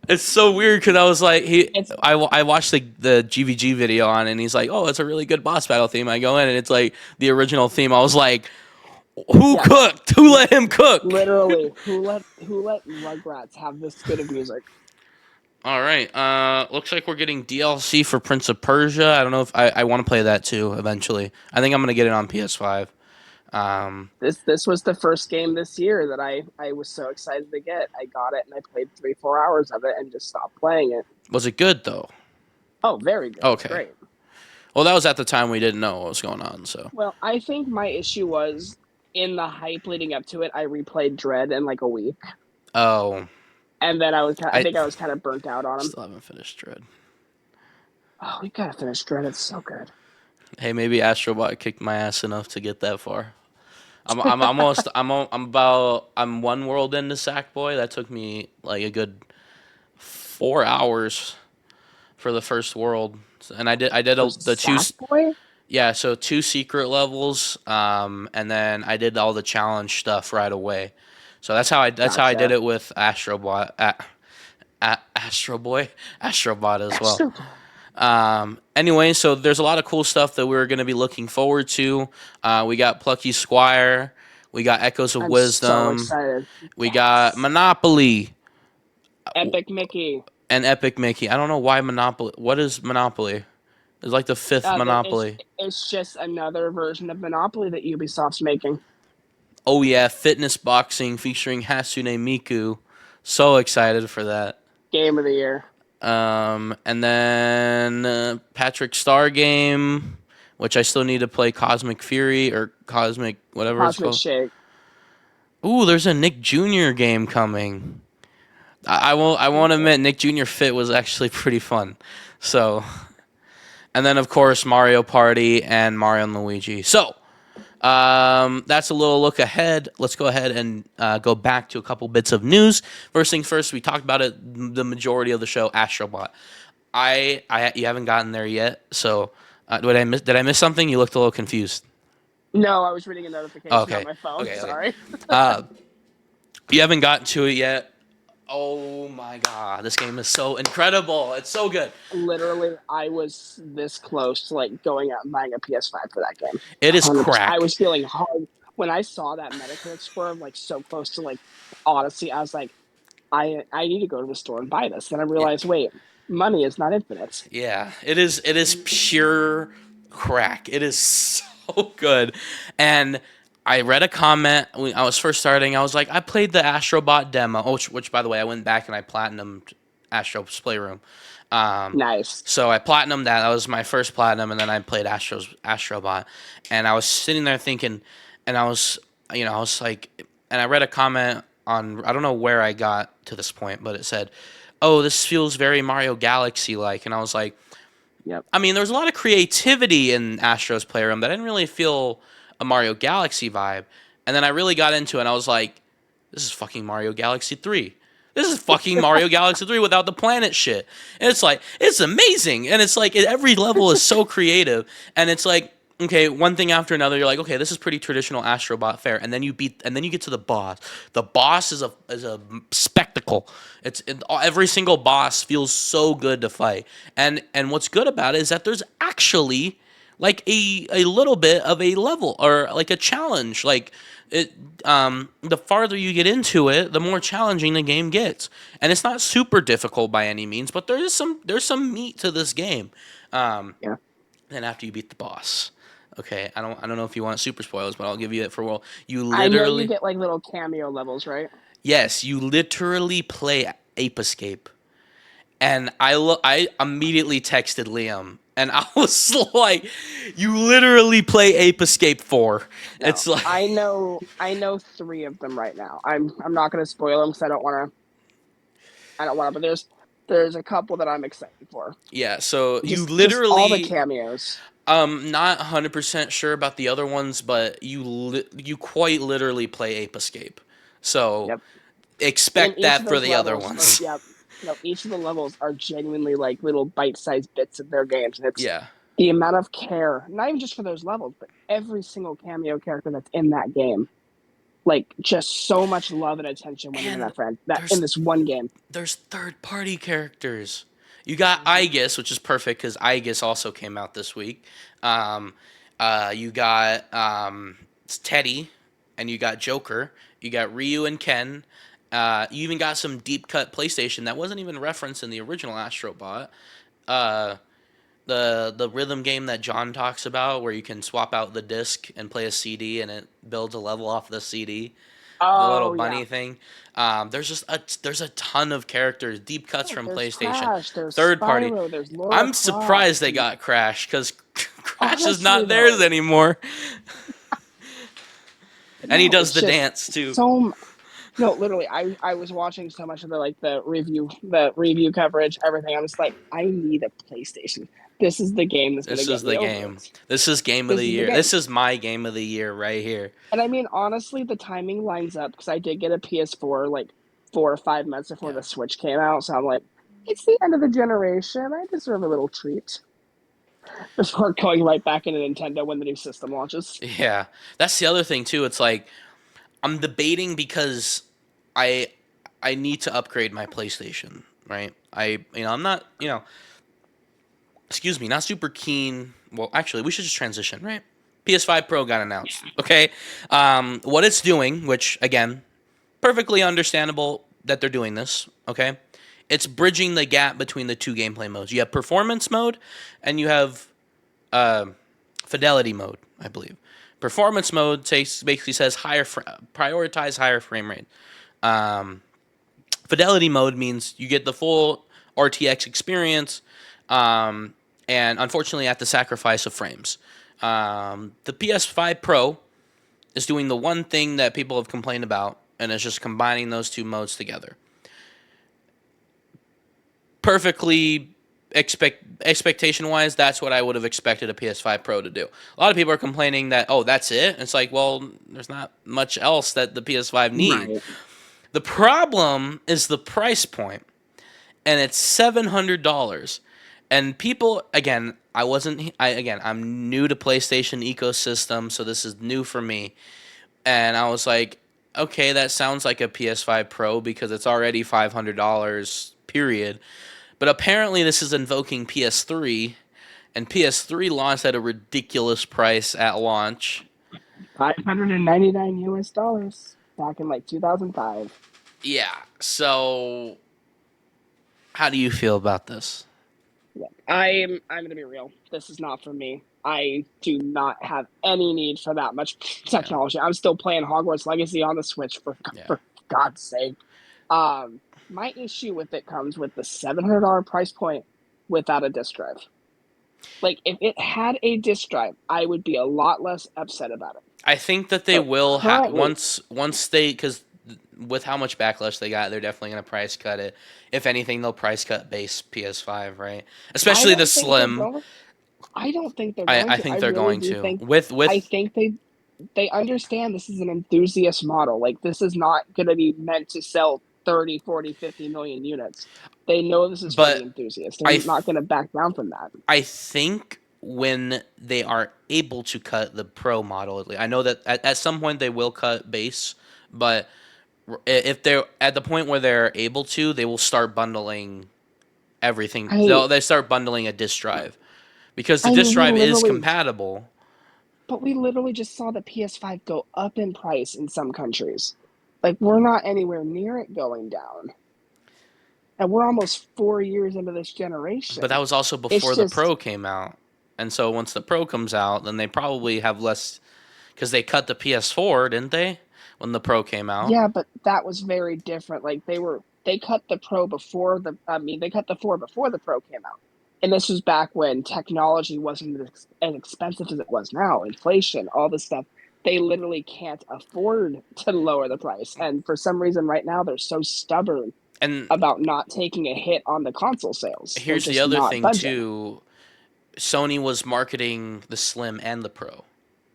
It's so weird because I was like, it's I watched the GVG video on it and he's like, oh, it's a really good boss battle theme. I go in and it's like the original theme. I was like, who yes, cooked? Who let him cook? literally. Who let Rugrats have this good of music? All right. Looks like we're getting DLC for Prince of Persia. I don't know if I want to play that too eventually. I think I'm gonna get it on PS5. Um, This was the first game this year that I was so excited to get. I got it and I played 3 4 hours of it and just stopped playing it. was it good though? Oh, very good. It's Okay. great. Well, that was at the time we didn't know what was going on. So. Well, I think my issue was in the hype leading up to it. I replayed Dread in like a week, Oh, and then I I think I was kind of burnt out on him. still haven't finished Dread. Oh, we gotta finish Dread. It's so good. Hey, maybe Astrobot kicked my ass enough to get that far. I'm almost I'm one world into Sackboy. That took me like a good 4 hours for the first world, and I did For the two. Sackboy? Yeah, so two secret levels, and then I did all the challenge stuff right away. So that's how I did Gotcha. it with Astrobot, Astro Boy, Astrobot as well. Anyway, so there's a lot of cool stuff that we're gonna be looking forward to. We got Plucky Squire, we got Echoes of I'm so Wisdom, excited. we got Yes. Monopoly Epic Mickey. and Epic Mickey. I don't know why Monopoly. What is Monopoly? It's like the fifth Monopoly. It's just another version of Monopoly that Ubisoft's making. Oh yeah, fitness boxing featuring Hasune Miku. So excited for that. Game of the year. And then Patrick Star game, which I still need to play Cosmic Fury or Cosmic whatever it's Cosmic called. Shake. Ooh, there's a Nick Jr. game coming. I won't admit Nick Jr. Fit was actually pretty fun. So, and then of course Mario Party and Mario and Luigi. So, that's a little look ahead. Let's go ahead and go back to a couple bits of news. First things first, we talked about it the majority of the show, Astrobot. You haven't gotten there yet, so did I miss something? You looked a little confused. No, I was reading a notification on Okay, my phone. okay, okay. Sorry. Uh, you haven't gotten to it yet. Oh my god, this game is so incredible! It's so good. Literally, I was this close to like going out and buying a PS5 for that game. It is 100%. I crack. was feeling hard when I saw that Metacritic score of like so close to like Odyssey. I was like, I need to go to the store and buy this. Then I realized, wait, money is not infinite. Yeah, it is. It is pure crack. It is so good. And I read a comment when I was first starting. I was like, I played the Astrobot demo, which by the way, I went back and I platinumed Astro's Playroom. Nice. So I platinumed that. That was my first platinum, and then I played Astrobot. And I was sitting there thinking, and I was like, and I read a comment on, I don't know where I got to this point, but it said, "Oh, this feels very Mario Galaxy like," and I was like, Yep. I mean, there was a lot of creativity in Astro's Playroom that I didn't really feel a Mario Galaxy vibe. And then I really got into it, and I was like, this is fucking Mario Galaxy 3. This is fucking Mario Galaxy 3 without the planet shit. And it's like, it's amazing. And it's like, every level is so creative. And it's like, okay, one thing after another, you're like, okay, this is pretty traditional Astrobot fare, and then you get to the boss. The boss is a spectacle. Every single boss feels so good to fight, and what's good about it is that there's actually like a little bit of a level or like a challenge. Like it, the farther you get into it, the more challenging the game gets, and it's not super difficult by any means, but there's some meat to this game. Um, Yeah. then after you beat the boss. Okay, I don't know if you want super spoilers, but I'll give you it for well. You I know you literally get like little cameo levels, right? yes, you literally play Ape Escape, and I immediately texted Liam, and I was like, you literally play Ape Escape 4. No, It's like I know three of them right now. I'm not gonna spoil them because I don't want to. But there's a couple that I'm excited for. yeah. So you Just all the literally cameos. not 100% sure about the other ones, but you quite literally play Ape Escape. So Yep. In expect each of that for those the other levels, or ones. yeah, no, each of the levels are genuinely like little bite-sized bits of their games, and it's Yeah. the amount of care, not even just for those levels, but every single cameo character that's in that game. Like just so much love and attention went into And that friend that in there's this one game. there's third party characters. You got Mm-hmm. Aegis, which is perfect because Aegis also came out this week. Um, you got Teddy, and you got Joker. You got Ryu and Ken. You even got some deep cut PlayStation that wasn't even referenced in the original Astrobot. Uh, the rhythm game that John talks about, where you can swap out the disc and play a CD, and it builds a level off the CD, the little Oh yeah. bunny thing. There's a ton of characters, deep cuts Yeah, from there's PlayStation, Crash, there's third party. Spyro, there's Laura I'm surprised Croft, they and got Crash because Crash is honestly not theirs though, anymore, and he no, does it's the just dance too. so no, literally, I was watching so much of the review coverage, everything. I was like, I need a PlayStation. This is the game that's gonna This get is the me over game. it. This is game of This the is the year. game. This is my game of the year right here. And I mean, honestly, the timing lines up because I did get a PS4 like 4 or 5 months before Yeah. the Switch came out. So I'm like, it's the end of the generation. I deserve a little treat before going right back into Nintendo when the new system launches. Yeah. That's the other thing too. It's like I'm debating because I I need to upgrade my PlayStation, right? I'm not, excuse me, not super keen. Well, actually, we should just transition, right? PS5 Pro got announced. Okay. What it's doing, which again, perfectly understandable that they're doing this, okay? It's bridging the gap between the two gameplay modes. You have performance mode and you have uh, fidelity mode, I believe. Performance mode basically says prioritize higher frame rate. Um, Fidelity mode means you get the full RTX experience, um, and unfortunately at the sacrifice of frames. The PS5 Pro is doing the one thing that people have complained about, and it's just combining those two modes together. Perfectly expectation wise, that's what I would have expected a PS5 Pro to do. A lot of people are complaining that, oh, that's it. It's like, well, there's not much else that the PS5 needs. Right. The problem is the price point, and it's $700. And people, again, I'm new to PlayStation ecosystem, so this is new for me. And I was like, okay, that sounds like a PS5 Pro because it's already $500, period. But apparently, this is invoking PS3, and PS3 launched at a ridiculous price at launch. $599 back in like 2005. Yeah, so how do you feel about this? Yeah. I'm gonna be real. This is not for me. I do not have any need for that much Yeah, technology. I'm still playing Hogwarts Legacy on the Switch yeah. for God's sake. My issue with it comes with the $700 price point without a disk drive. Like if it had a disk drive, I would be a lot less upset about it. I think that they But will currently, once they because with how much backlash they got, they're definitely gonna price cut it. If anything, they'll price cut base PS5, right? I Especially the don't think they're slim. going. I don't think they're I, going I to. I think they're really going do to think. I with think they understand this is an enthusiast model. Like this is not going to be meant to sell 30, 40, 50 million units. They know this is for the but enthusiast. They're I not going to back down from that. I think when they are able to cut the pro model. I know that at some point they will cut base, but if they're at the point where they're able to, they will start bundling everything. I They start bundling a disk drive because the I disk mean, drive is compatible. we literally just saw the PS5 go up in price in some countries. Like we're not anywhere near it going down. And we're almost 4 years into this But that generation. was also It's before the just, pro came out, and so once the pro comes out, then they probably have less because they cut the PS4, didn't they? When the pro came out. yeah, but that was very different. Like they cut the pro before they cut the 4 before the pro came out. And this was back when technology wasn't as expensive as it was now. Inflation, all this stuff. They literally can't afford to lower the price. And for some reason right now they're so stubborn And about not taking a hit on the console sales. They're here's the just other not thing budging. too. Sony was marketing the Slim and the Pro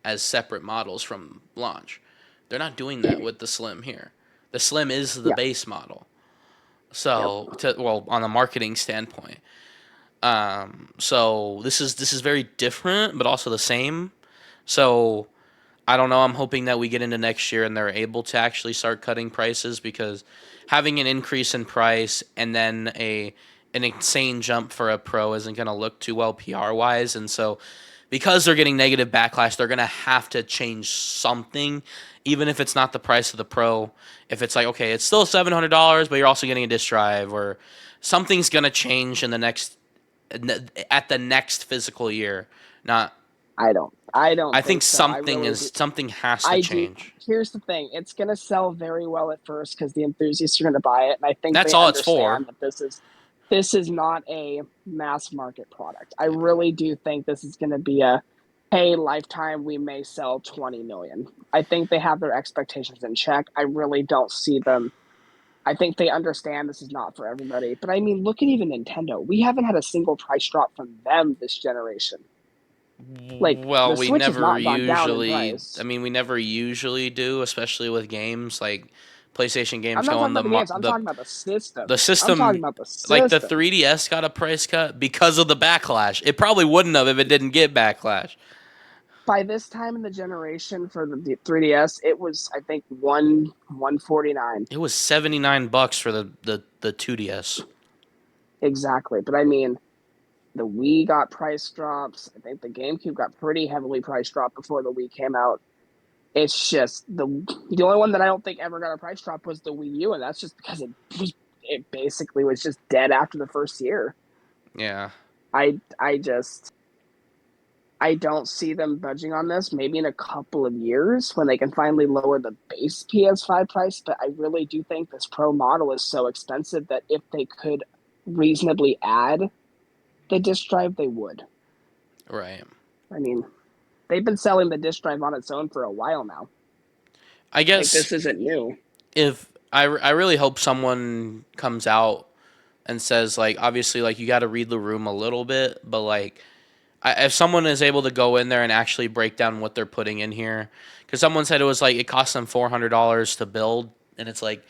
as separate models from launch. They're not doing that with the Slim here. The Slim is the Yeah. base model. Yep. So, well, on a marketing standpoint, so this is very different, but also the same. So I don't know. I'm hoping that we get into next year and they're able to actually start cutting prices because having an increase in price and then an insane jump for a pro isn't going to look too well PR wise. And so because they're getting negative backlash, they're going to have to change something, even if it's not the price of the pro. If it's like, okay, it's still $700, but you're also getting a disk drive, or something's going to change in the next at the next physical year. Not, I don't I think think so. I really do. something has to I do. change. Here's the thing: it's going to sell very well at first because the enthusiasts are going to buy it, and I think That's they all it's for. understand that this is not a mass market product. I really do think this is going to be a hey, lifetime we may sell 20 million. I think they have their expectations in check. I really don't see them. I think they understand this is not for everybody. But I mean, look at even Nintendo. We haven't had a single price drop from them this generation. Like Well, the we Switch has never not gone down in usually. I price. mean, we never usually do, especially with games like PlayStation I'm games not go talking on about the games. I'm talking about the the system. I'm talking system. about the Like the system. 3DS got a price cut because of the backlash. It probably wouldn't have if it didn't get backlash. By this time in the generation for the 3DS, it was I think 149 It was $79 for the 2DS. exactly. But I mean, the Wii got price drops. I think the GameCube got pretty heavily price dropped before the Wii came out. It's just the only one that I don't think ever got a price drop was the Wii U, and that's just because it basically was just dead after the first year. Yeah. I just I don't see them budging on this. Maybe in a couple of years when they can finally lower the base PS5 price. But I really do think this Pro model is so expensive that if they could reasonably add the disk drive, they would. Right. I mean, they've been selling the disk drive on its own for a while now. I Like guess this isn't new. if I really hope someone comes out and says, like, obviously, like, you got to read the room a little bit, but like, if someone is able to go in there and actually break down what they're putting in here, because someone said it was like it cost them $400 to build, and it's like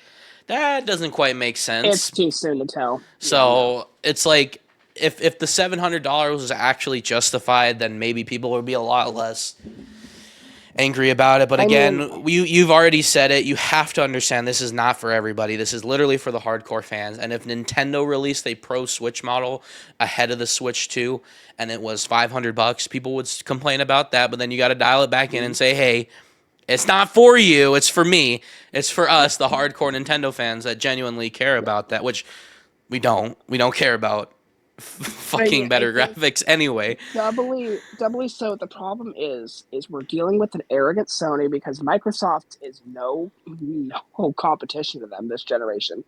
that doesn't quite make It's sense. too soon to tell. Yeah, no. So it's like if the $700 was actually justified, then maybe people would be a lot less angry about it. But I mean, again, you've already said it. You have to understand this is not for everybody. This is literally for the hardcore fans. And if Nintendo released a Pro Switch model ahead of the Switch 2 and it was $500, people would complain about that. But then you got to dial it back in and say, hey, it's not for you. It's for me. It's for us, the hardcore Nintendo fans that genuinely care about that, which we don't. We don't care about I mean, fucking I better think graphics anyway. doubly so. The problem is we're dealing with an arrogant Sony because Microsoft is no competition to them this generation,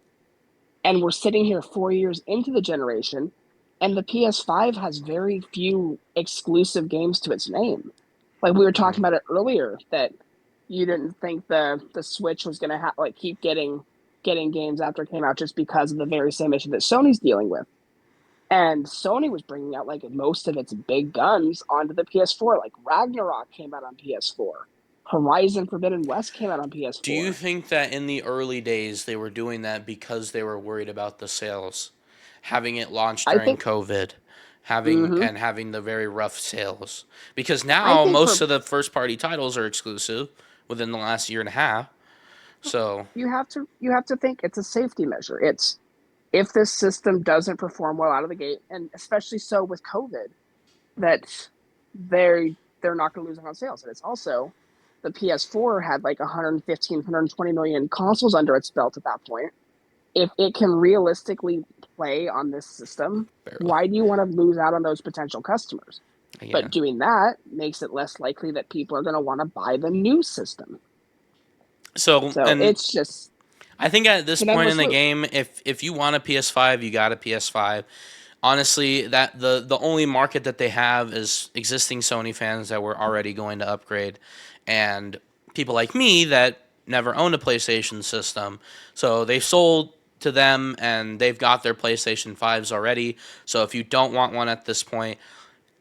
and we're sitting here 4 years into the generation, and the PS5 has very few exclusive games to its name. Like we were talking about it earlier, that you didn't think the Switch was going to like keep getting games after it came out just because of the very same issue that Sony's dealing with. And Sony was bringing out like most of its big guns onto the PS4. Like Ragnarok came out on PS4. Horizon Forbidden West came out on Do you PS4. think that in the early days they were doing that because they were worried about the sales, having it launched I during think COVID, Hmm. having the very rough sales, because I now think most for of the first party titles are exclusive within the last year and a half. So you have to think it's a safety measure. It's if this system doesn't perform well out of the gate, and especially so with COVID, that they're not going to lose on sales. And it's also the PS4 had like 115, 120 million consoles under its belt at that point. If it can realistically play on this system, barely, why do you want to lose out on those potential customers? yeah. But doing that makes it less likely that people are going to want to buy the new system. So So and it's just I think at it's this an point in endless the loop. game, if you want a PS5, you got a PS5. Honestly, that the only market that they have is existing Sony fans that were already going to upgrade, and people like me that never owned a PlayStation system. So they sold to them, and they've got their PlayStation 5s already. So if you don't want one at this point,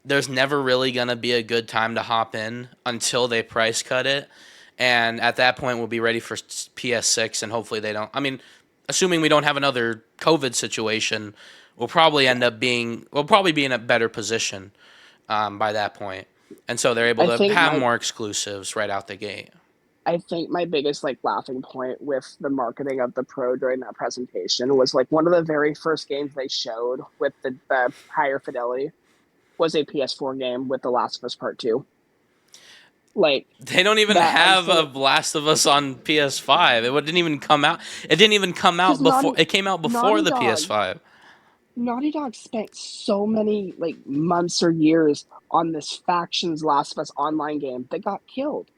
there's never really going to be a good time to hop in until they price cut it. And at that point, we'll be ready for PS6, and hopefully they don't. I mean, assuming we don't have another COVID situation, Yeah. we'll probably be in a better position by that point. And so they're able I to think have my more exclusives right out the gate. I think my biggest like laughing point with the marketing of the Pro during that presentation was like one of the very first games they showed with the higher fidelity was a PS4 game with The Last of Us Part 2. Like They don't even that I'm have a saying Last of Us on PS5. It didn't even come out. It didn't even come because out before. It came out before Naughty the Dog PS5. Naughty Dog spent so many like months or years on this Factions Last of Us online game that got killed.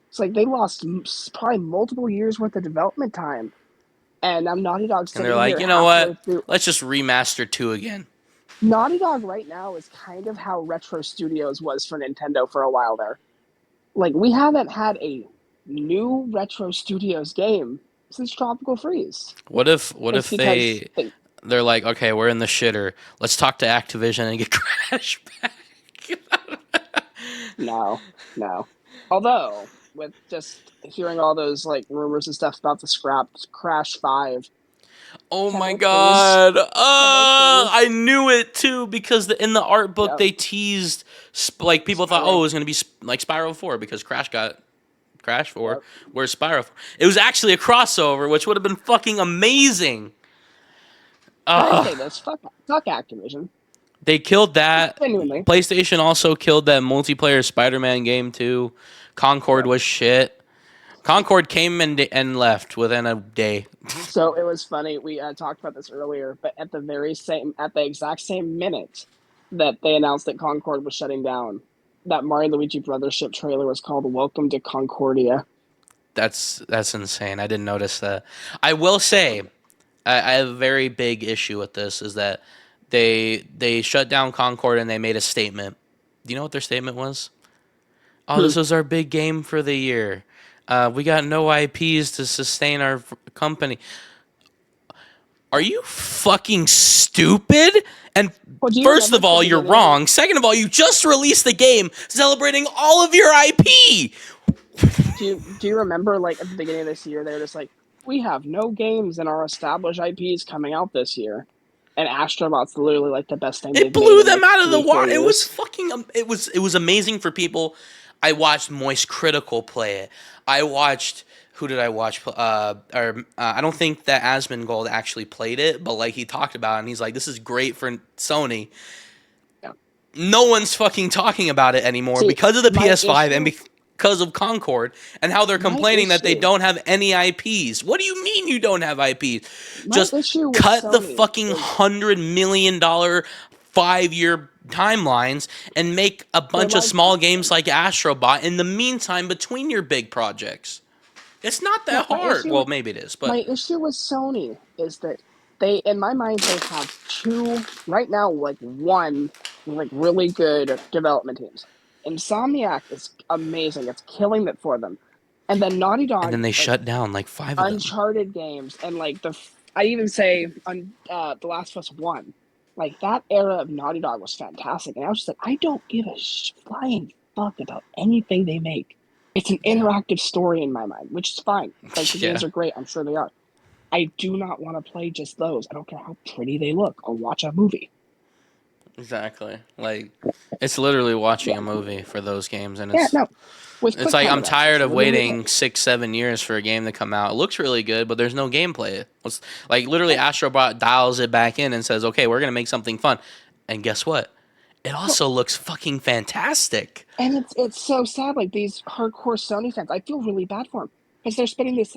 It's like they lost probably multiple years worth of development time. And I'm Naughty Dog And they're sitting like, here you know halfway what? through. Let's just remaster 2 again. Naughty Dog right now is kind of how Retro Studios was for Nintendo for a while there. Like we haven't had a new Retro Studios game since Tropical Freeze. What It's if because they're like, okay, we're in the shitter. Let's talk to Activision and get Crash back. no, no. Although with just hearing all those like rumors and stuff about the scrapped Crash 5, Oh can my they please? god. Can they I please? knew it too because in the art book Yep. they teased like people thought, oh, it Spyro. was going to be like Spyro 4 because Crash got Crash 4. Yep. Where's Spyro 4? It was actually a crossover, which would have been fucking amazing. Can I Ugh. say this? Fuck Activision. They killed that. Genuinely. PlayStation also killed that multiplayer Spider-Man game too. Concord Yep. was shit. Concord came and left within a day. So it was funny. We talked about this earlier, but at the exact same minute that they announced that Concord was shutting down, that Mario and Luigi Brothers ship trailer was called "Welcome to Concordia." That's insane. I didn't notice that. I will say I have a very big issue with this is that they shut down Concord and they made a statement. Do you know what their statement was? Oh, Hmm. this was our big game for the year. We got no IPs to sustain our company. Are you fucking stupid? And Well, do you first remember of at the all, you're beginning of the? wrong. Second of all, you just released the game celebrating all of your IP. Do you remember like at the beginning of this year they were just like, we have no games in our established IPs coming out this year, and Astrobot's literally like the best thing It they've made blew in them like out of the three, four water. It was years. fucking. It was amazing for people. I watched Moist Critical play it. I watched. Who did I watch? I don't think that Asmongold actually played it, but like he talked about it, and he's like, "This is great for Sony." Yeah. No one's fucking talking about it anymore See, because of the my PS5 and issue, because of Concord and how they're my complaining that they issue, don't have any IPs. What do you mean you don't have IPs? my Just issue with cut the Sony fucking is $100 million 5 year timelines and make a they're bunch of live small servicing. games like Astrobot in the meantime between your big projects. It's not No, that hard. Well, maybe it is, my but issue with Sony is that they, in my mind, they have two right now, like one, like really good development teams. Insomniac is amazing; it's killing it for them, and then Naughty and Dog, then they like shut down like 5 of them. Uncharted games, and like I even say The Last of Us One, like that era of Naughty Dog was fantastic, and I was just like, I don't give a flying fuck about anything they make. It's an Yeah. interactive story in my mind, which is fine. Like the games Yeah. are great, I'm sure they are. I do not want to play just those. I don't care how pretty they look or watch a movie. Exactly. Like, it's literally watching a movie for those games, and Yeah, it's no, with it's quick like I'm time tired events, of literally, waiting 6, 7 years for a game to come out. It looks really good, but there's no gameplay. It's like literally Astrobot dials it back in and says, "Okay, we're gonna make something fun," and guess what? It no, also looks fucking fantastic. and it's so sad. Like these hardcore Sony fans, I feel really bad for them because they're spending this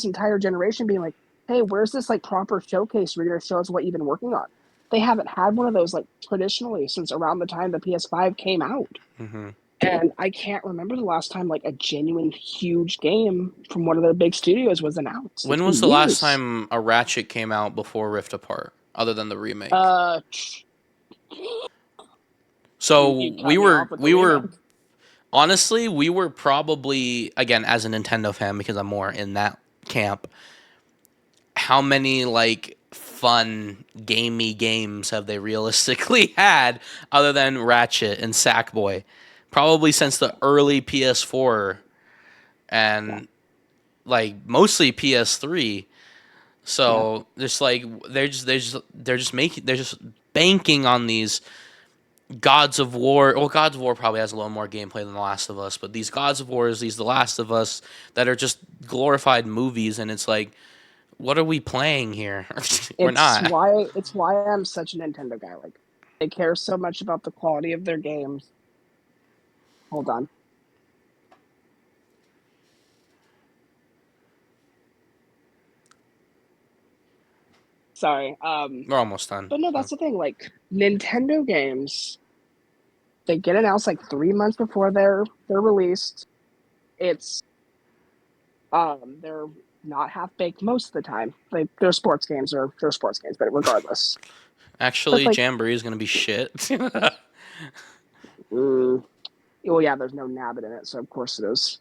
entire generation being like, "Hey, where's this like proper showcase where you're gonna show us what you've been working on?" They haven't had one of those like traditionally since around the time the PS5 came out. Hmm. And I can't remember the last time like a genuine huge game from one of their big studios was announced. It's When was been the last years. time a Ratchet came out before Rift Apart, other than the remake? Uh, So you cut me off with the we were remake. honestly we were probably, again, as a Nintendo fan because I'm more in that camp. How many like fun gamey games have they realistically had other than Ratchet and Sackboy? Probably since the early PS4 Yeah, and like mostly PS3. yeah. So just like they're just banking on these Gods of War. Well, Gods of War probably has a little more gameplay than The Last of Us, but these Gods of Wars, these The Last of Us, that are just glorified movies, and it's like, what are we playing here? We're not. It's why I'm such a Nintendo guy. Like, they care so much about the quality of their games. Hold on. Sorry. We're almost done. But no, So. that's the thing. Like Nintendo games, they get announced like 3 months before they're released. It's they're not half baked most of the time. Like they're sports games or they're sports games, but regardless. But Actually, like, Jamboree is gonna be shit. mm, well, yeah, there's no Nabbit in it, so of course it is.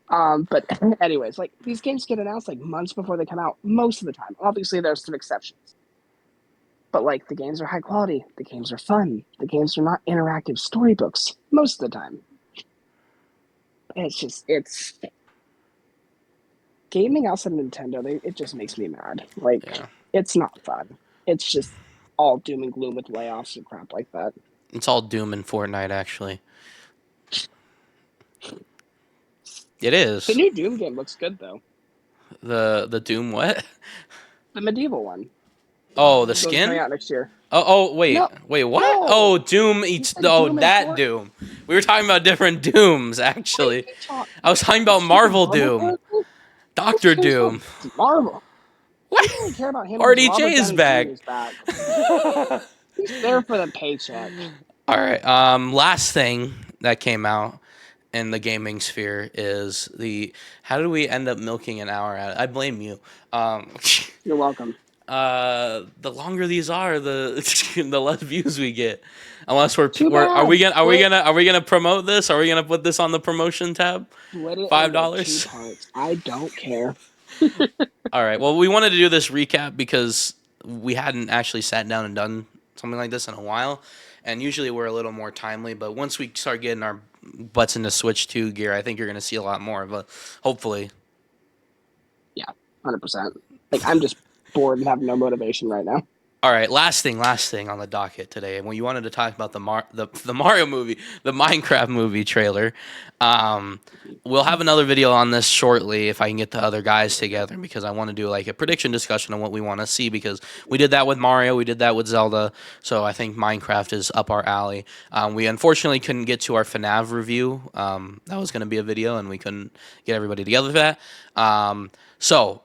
But anyways, like these games get announced like months before they come out most of the time. Obviously, there's some exceptions, but like the games are high quality, the games are fun, the games are not interactive storybooks most of the time. It's gaming outside of Nintendo. It just makes me mad. Like Yeah, it's not fun. It's just all doom and gloom with layoffs and crap like that. it's all Doom and Fortnite. Actually, it The is new Doom game looks good though. the Doom what? The medieval one. Oh, the Those are coming skin. out next year. Wait, No, wait, what? Oh, no. Doom You eats. said Oh, Doom and that Fort. Doom. We were talking about different Dooms, What are actually. you talking? I was talking The about stupid Marvel Marvel Doom, character? Who Doctor cares about Doom. Marvel? What? People only care about him because Robert RDJ is Downey Jr. back. is back. He's there for the paycheck. All right. Last thing that came out in the gaming sphere is the how do we end up milking an hour at it? I blame you. Um, You're welcome. the longer these are, the the less views we get. Unless Too we're bad. are we gonna promote this? Are we gonna put this on the promotion tab? Split it Five into two dollars. parts. I don't care. All right. Well, we wanted to do this recap because we hadn't actually sat down and done something like this in a while, and usually we're a little more timely. But once we start getting our butts into Switch 2 gear, I think you're gonna see a lot more of a. Hopefully. Yeah, 100%. Like I'm just bored and have no motivation right now. All right, last thing on the docket today. And when you wanted to talk about the Mario movie, the Minecraft movie trailer, um, we'll have another video on this shortly if I can get the other guys together because I want to do like a prediction discussion on what we want to see because we did that with Mario, we did that with Zelda, so I think Minecraft is up our alley. We unfortunately couldn't get to our FNAF review. That was going to be a video, and we couldn't get everybody together for that. So.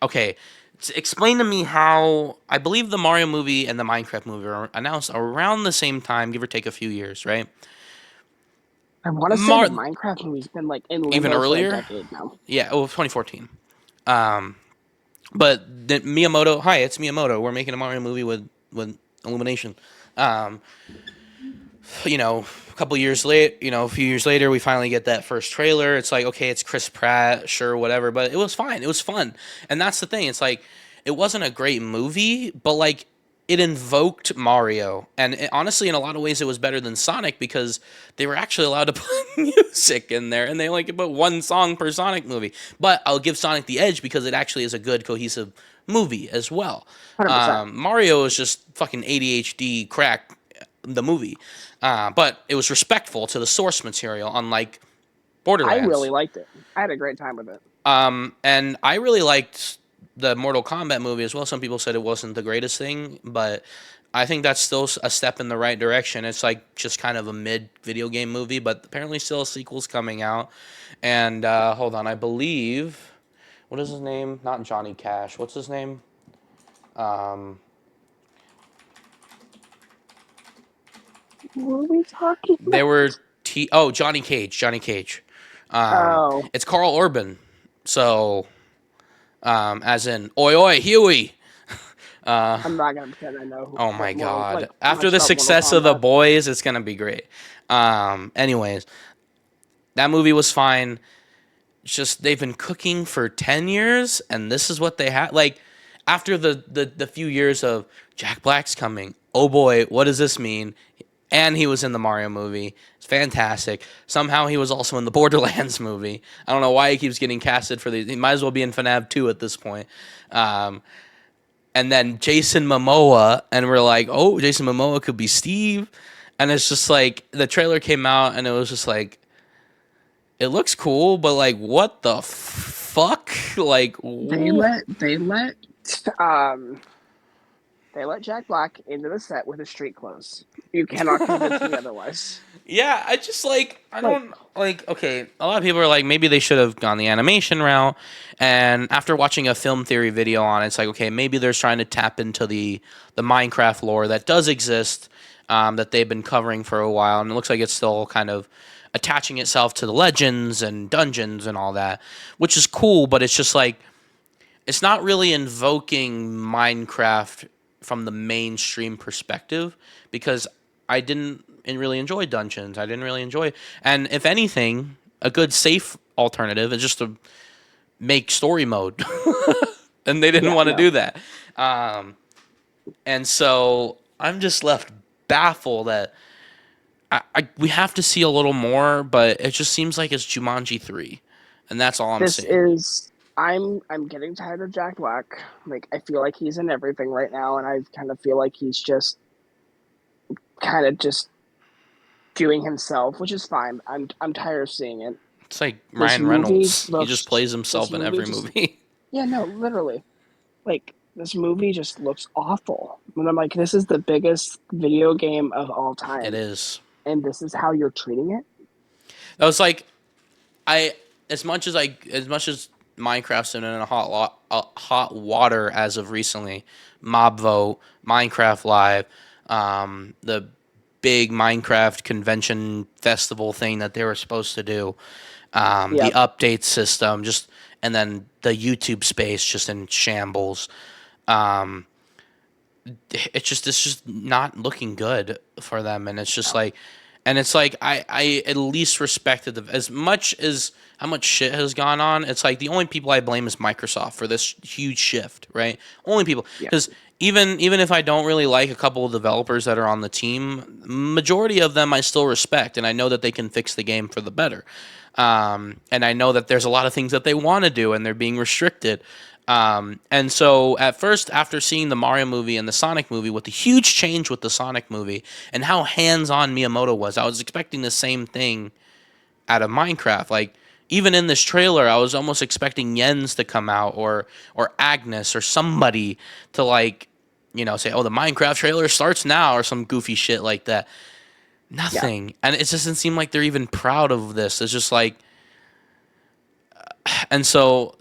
Okay, explain to me how I believe the Mario movie and the Minecraft movie were announced around the same time, give or take a few years, right? I want to say the Mar Minecraft movie's been like in Even limbo for a earlier, decade now. yeah, oh, 2014. Um, but the Miyamoto, hi, it's Miyamoto. We're making a Mario movie with Illumination. Um, a couple years late, a few years later, we finally get that first trailer. It's like, okay, it's Chris Pratt, sure, whatever, but it was fine. It was fun. And that's the thing. It's like, it wasn't a great movie, but like, it invoked Mario. And honestly, in a lot of ways, it was better than Sonic because they were actually allowed to put music in there and they only could put one song per Sonic movie. But I'll give Sonic the edge because it actually is a good, cohesive movie as well. 100%. Mario is just fucking ADHD crack the movie, but it was respectful to the source material, unlike I really Borderlands. liked it. I had a great time with it. And I really liked the Mortal Kombat movie as well. Some people said it wasn't the greatest thing, but I think that's still a step in the right direction. It's like just kind of a mid video game movie, but apparently still a sequel's coming out. And hold on, I believe what is his name? Not Johnny Cash. What's his name? Um, What are we talking they about? were oh, Johnny Cage. Johnny Cage. Oh, It's Carl Urban. So as in oi oi Huey. I'm not gonna pretend I know Oh my what Mortal god. like After much the about Mortal success of The Kombat. Boys, it's going to be great. Anyways, that movie was fine. It's just they've been cooking for 10 years and this is what they had. Like after the few years of Jack Black's coming. Oh boy, what does this mean? And he was in the Mario movie. It's fantastic. Somehow he was also in the Borderlands movie. I don't know why he keeps getting casted for these. He might as well be in FNAF 2 at this point. Um, and then Jason Momoa, and we're like, oh, Jason Momoa could be Steve, and it's just like the trailer came out, and it was just like, it looks cool, but like, what the fuck? Like, They let um they let Jack Black into the set with his street clothes. You cannot convince me otherwise. yeah, I just like, I Like, don't like. Okay, a lot of people are like, maybe they should have gone the animation route, and after watching a film theory video on it, it's like, okay, maybe they're trying to tap into the Minecraft lore that does exist, that they've been covering for a while, and it looks like it's still kind of attaching itself to the legends and dungeons and all that, which is cool, but it's just like it's not really invoking Minecraft from the mainstream perspective because I didn't really enjoy dungeons. I didn't really enjoy, and if anything, a good safe alternative is just to make story mode, and they didn't yeah, want to no. do that. Um, and so I'm just left baffled that we have to see a little more, but it just seems like it's Jumanji 3, and that's all I'm This seeing. is I'm getting tired of Jack Black. Like I feel like he's in everything right now and I kind of feel like he's just kind of just doing himself, which is fine. I'm tired of seeing it. It's like This Ryan movie Reynolds. He just looks plays this himself in movie every just movie. yeah, no, literally. Like this movie just looks awful. And I'm like, this is the biggest video game of all It time. is. And this is how you're treating it? That was like I as much as Minecraft's been in a hot water as of recently. Mob Vote, Minecraft Live, the big Minecraft convention festival thing that they were supposed to do, the Yep. update system, just and then the YouTube space just in shambles. Um, it's just not looking good for them, and it's just No. like, and it's like I at least respected as much as how much shit has gone on. It's like the only people I blame is Microsoft for this huge shift, right? Only people, Yeah. because even if I don't really like a couple of developers that are on the team, majority of them I still respect, and I know that they can fix the game for the better. And I know that there's a lot of things that they want to do, and they're being restricted. And so at first, after seeing the Mario movie and the Sonic movie, with the huge change with the Sonic movie and how hands-on Miyamoto was, I was expecting the same thing out of Minecraft. Like even in this trailer, I was almost expecting Jens to come out or Agnes or somebody to like say, "Oh, the Minecraft trailer starts now" or some goofy shit like that. Yeah. Nothing, and it doesn't seem like they're even proud of this. It's just like, and so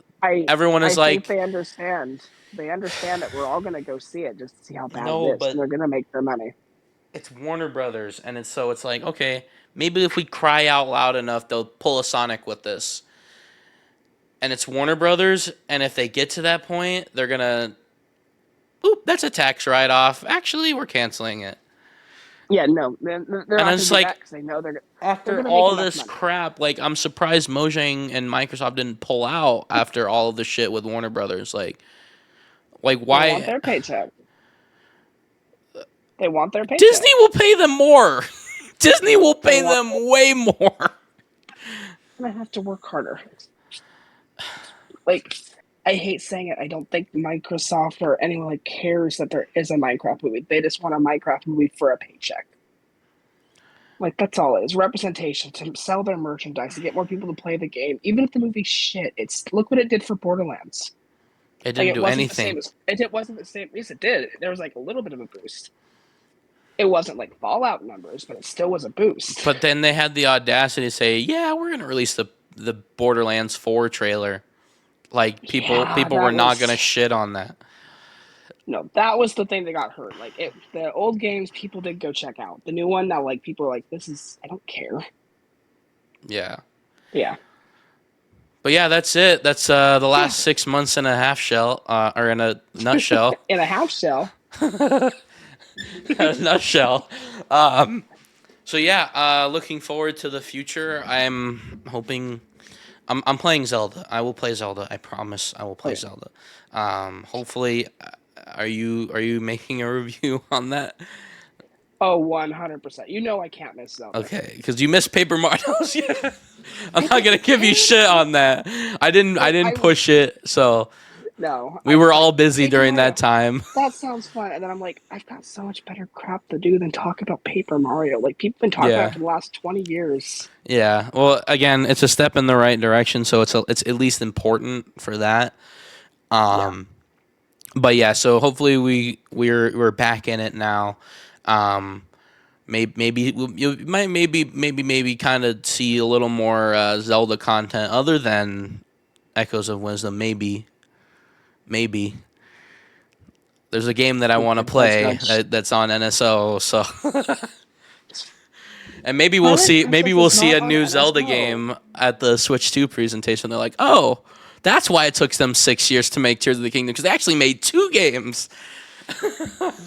everyone I is think like, they understand. They understand that we're all going to go see it just to see how bad it "No, is, and but they're going to make their money. it's Warner Brothers," and it's like, okay, maybe if we cry out loud enough, they'll pull a Sonic with this. And it's Warner Brothers, and if they get to that point, they're gonna, oop, that's a tax write off. Actually, we're canceling it. Yeah, no, they're And not it's going to do that like, because they know they're after going to make all enough this money. crap, like I'm surprised Mojang and Microsoft didn't pull out after all of the shit with Warner Brothers. Like They want why? their paycheck. They want their paycheck. Disney will pay them more. Disney will They pay want. them way more. I have to work harder. Like I hate saying it. I don't think Microsoft or anyone like cares that there is a Minecraft movie. They just want a Minecraft movie for a paycheck. Like that's all it is. Representation to sell their merchandise to get more people to play the game. Even if the movie's shit, it's look what it did for Borderlands. It Like didn't it do wasn't the same anything. as it wasn't the same. Yes, it did. There was like a little bit of a boost. It wasn't like Fallout numbers, but it still was a boost. But then they had the audacity to say, "Yeah, we're gonna release the Borderlands 4 trailer." Like Yeah, people were that not gonna was shit on that. no, that was the thing that got hurt. Like it, the old games people did go check out. The new one now, like people are like, this is I don't care. Yeah. Yeah, But yeah, that's it. That's the yeah. last 6 months in a half shell, or in a nutshell. In a half shell. Nutshell. Um, so yeah, looking forward to the future. I'm hoping. I'm playing Zelda. I will play Zelda. I promise. I will play Okay. Zelda. Hopefully, are you making a review on that? Oh, 100%. You know I can't miss Zelda. Okay, because you missed Paper Mario's. Yeah, I'm not gonna give you I shit on that. I didn't. I like didn't I was push it. So no, we I were was all like busy Paper during that Mario. time. That sounds fun. And then I'm like, I've got so much better crap to do than talk about Paper Mario. Like people have been talking about it Yeah. for the last 20 years. Yeah. Well, again, it's a step in the right direction, so it's at least important for that. Yeah. Um, but yeah, so hopefully we're back in it now. Um, maybe you might maybe kind of see a little more Zelda content other than Echoes of Wisdom. Maybe there's a game that I want to Fudge play Dudge. that's on NSO. So and Twilight maybe Princess we'll is see not a on new Zelda NSO. game at the Switch 2 presentation. They're like, oh, that's why it took them 6 years to make Tears of the Kingdom because they actually made two games.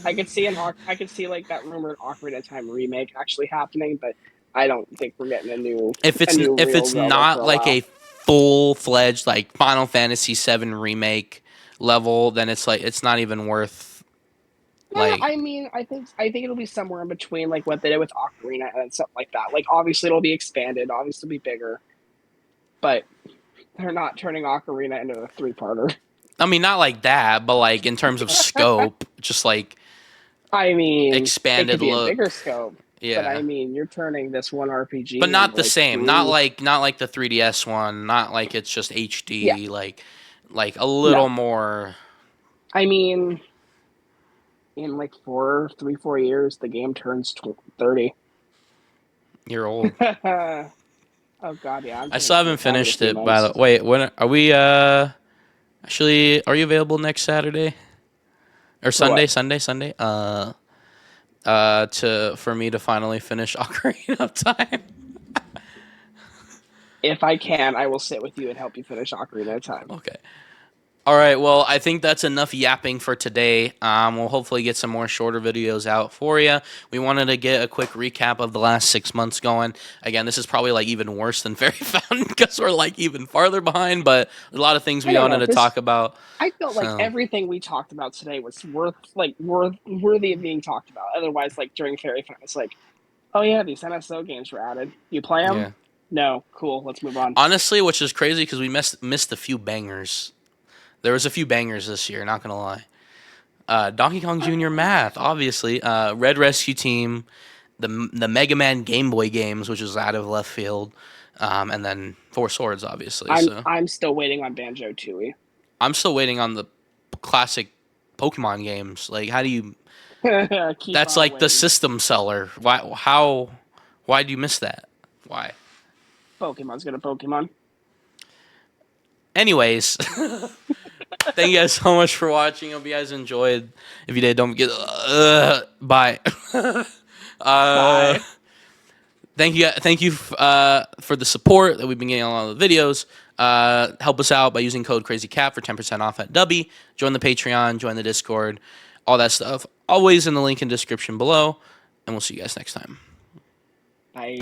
I could see like that rumored Ocarina of Time remake actually happening, but I don't think we're getting a new If real it's Zelda for not a like a while. full fledged like Final Fantasy VII remake level, then it's like it's not even worth Yeah, like I mean, I think it'll be somewhere in between like what they did with Ocarina and something like that. Like obviously it'll be expanded, obviously it'll be bigger, but they're not turning Ocarina into a three-parter. I mean not like that, but like in terms of scope, just like I mean, it could expanded be a bigger look. scope, but I Yeah. mean, you're turning this one But RPG not into the like same. three. Not like the 3DS one. Not like it's just Yeah, HD. Like a little no. more. I mean, in like 4 years, the game turns 30. Year old. Oh God, yeah, I'm I turning still haven't 25 in a finished few it. By the months. wait, when are we? Actually, are you available next Saturday or For what? Sunday? To for me to finally finish Ocarina of Time. If I can, I will sit with you and help you finish Ocarina of Time. Okay. All right. Well, I think that's enough yapping for today. We'll hopefully get some more shorter videos out for you. We wanted to get a quick recap of the last 6 months going. Again, this is probably like even worse than Fairy Fountain because we're like even farther behind. But a lot of things I we don't wanted know. to talk about. I felt like So everything we talked about today was worthy of being talked about. Otherwise, like during Fairy Fountain, it's like, oh yeah, these NSO games were added. You play them? yeah. No, cool. Let's move on. Honestly, which is crazy because we missed a few bangers. There was a few bangers this year. Not gonna lie. Donkey Kong Jr. Math, obviously. Red Rescue Team, the Mega Man Game Boy games, which is out of left field, and then Four Swords, obviously. So I'm still waiting on Banjo Tooie. I'm still waiting on the classic Pokemon games. Like, how do you? Keep That's on like the waiting. system seller. Why? How? Why do you miss that? Why? Pokemon's gonna Pokemon. Anyways, thank you guys so much for watching. Hope you guys enjoyed. If you did, don't forget. Bye. uh, Bye. thank you for the support that we've been getting on all the videos. Help us out by using code CrazyCat for 10% off at Dubby. Join the Patreon, join the Discord, all that stuff. Always in the link in description below. And we'll see you guys next time. Bye.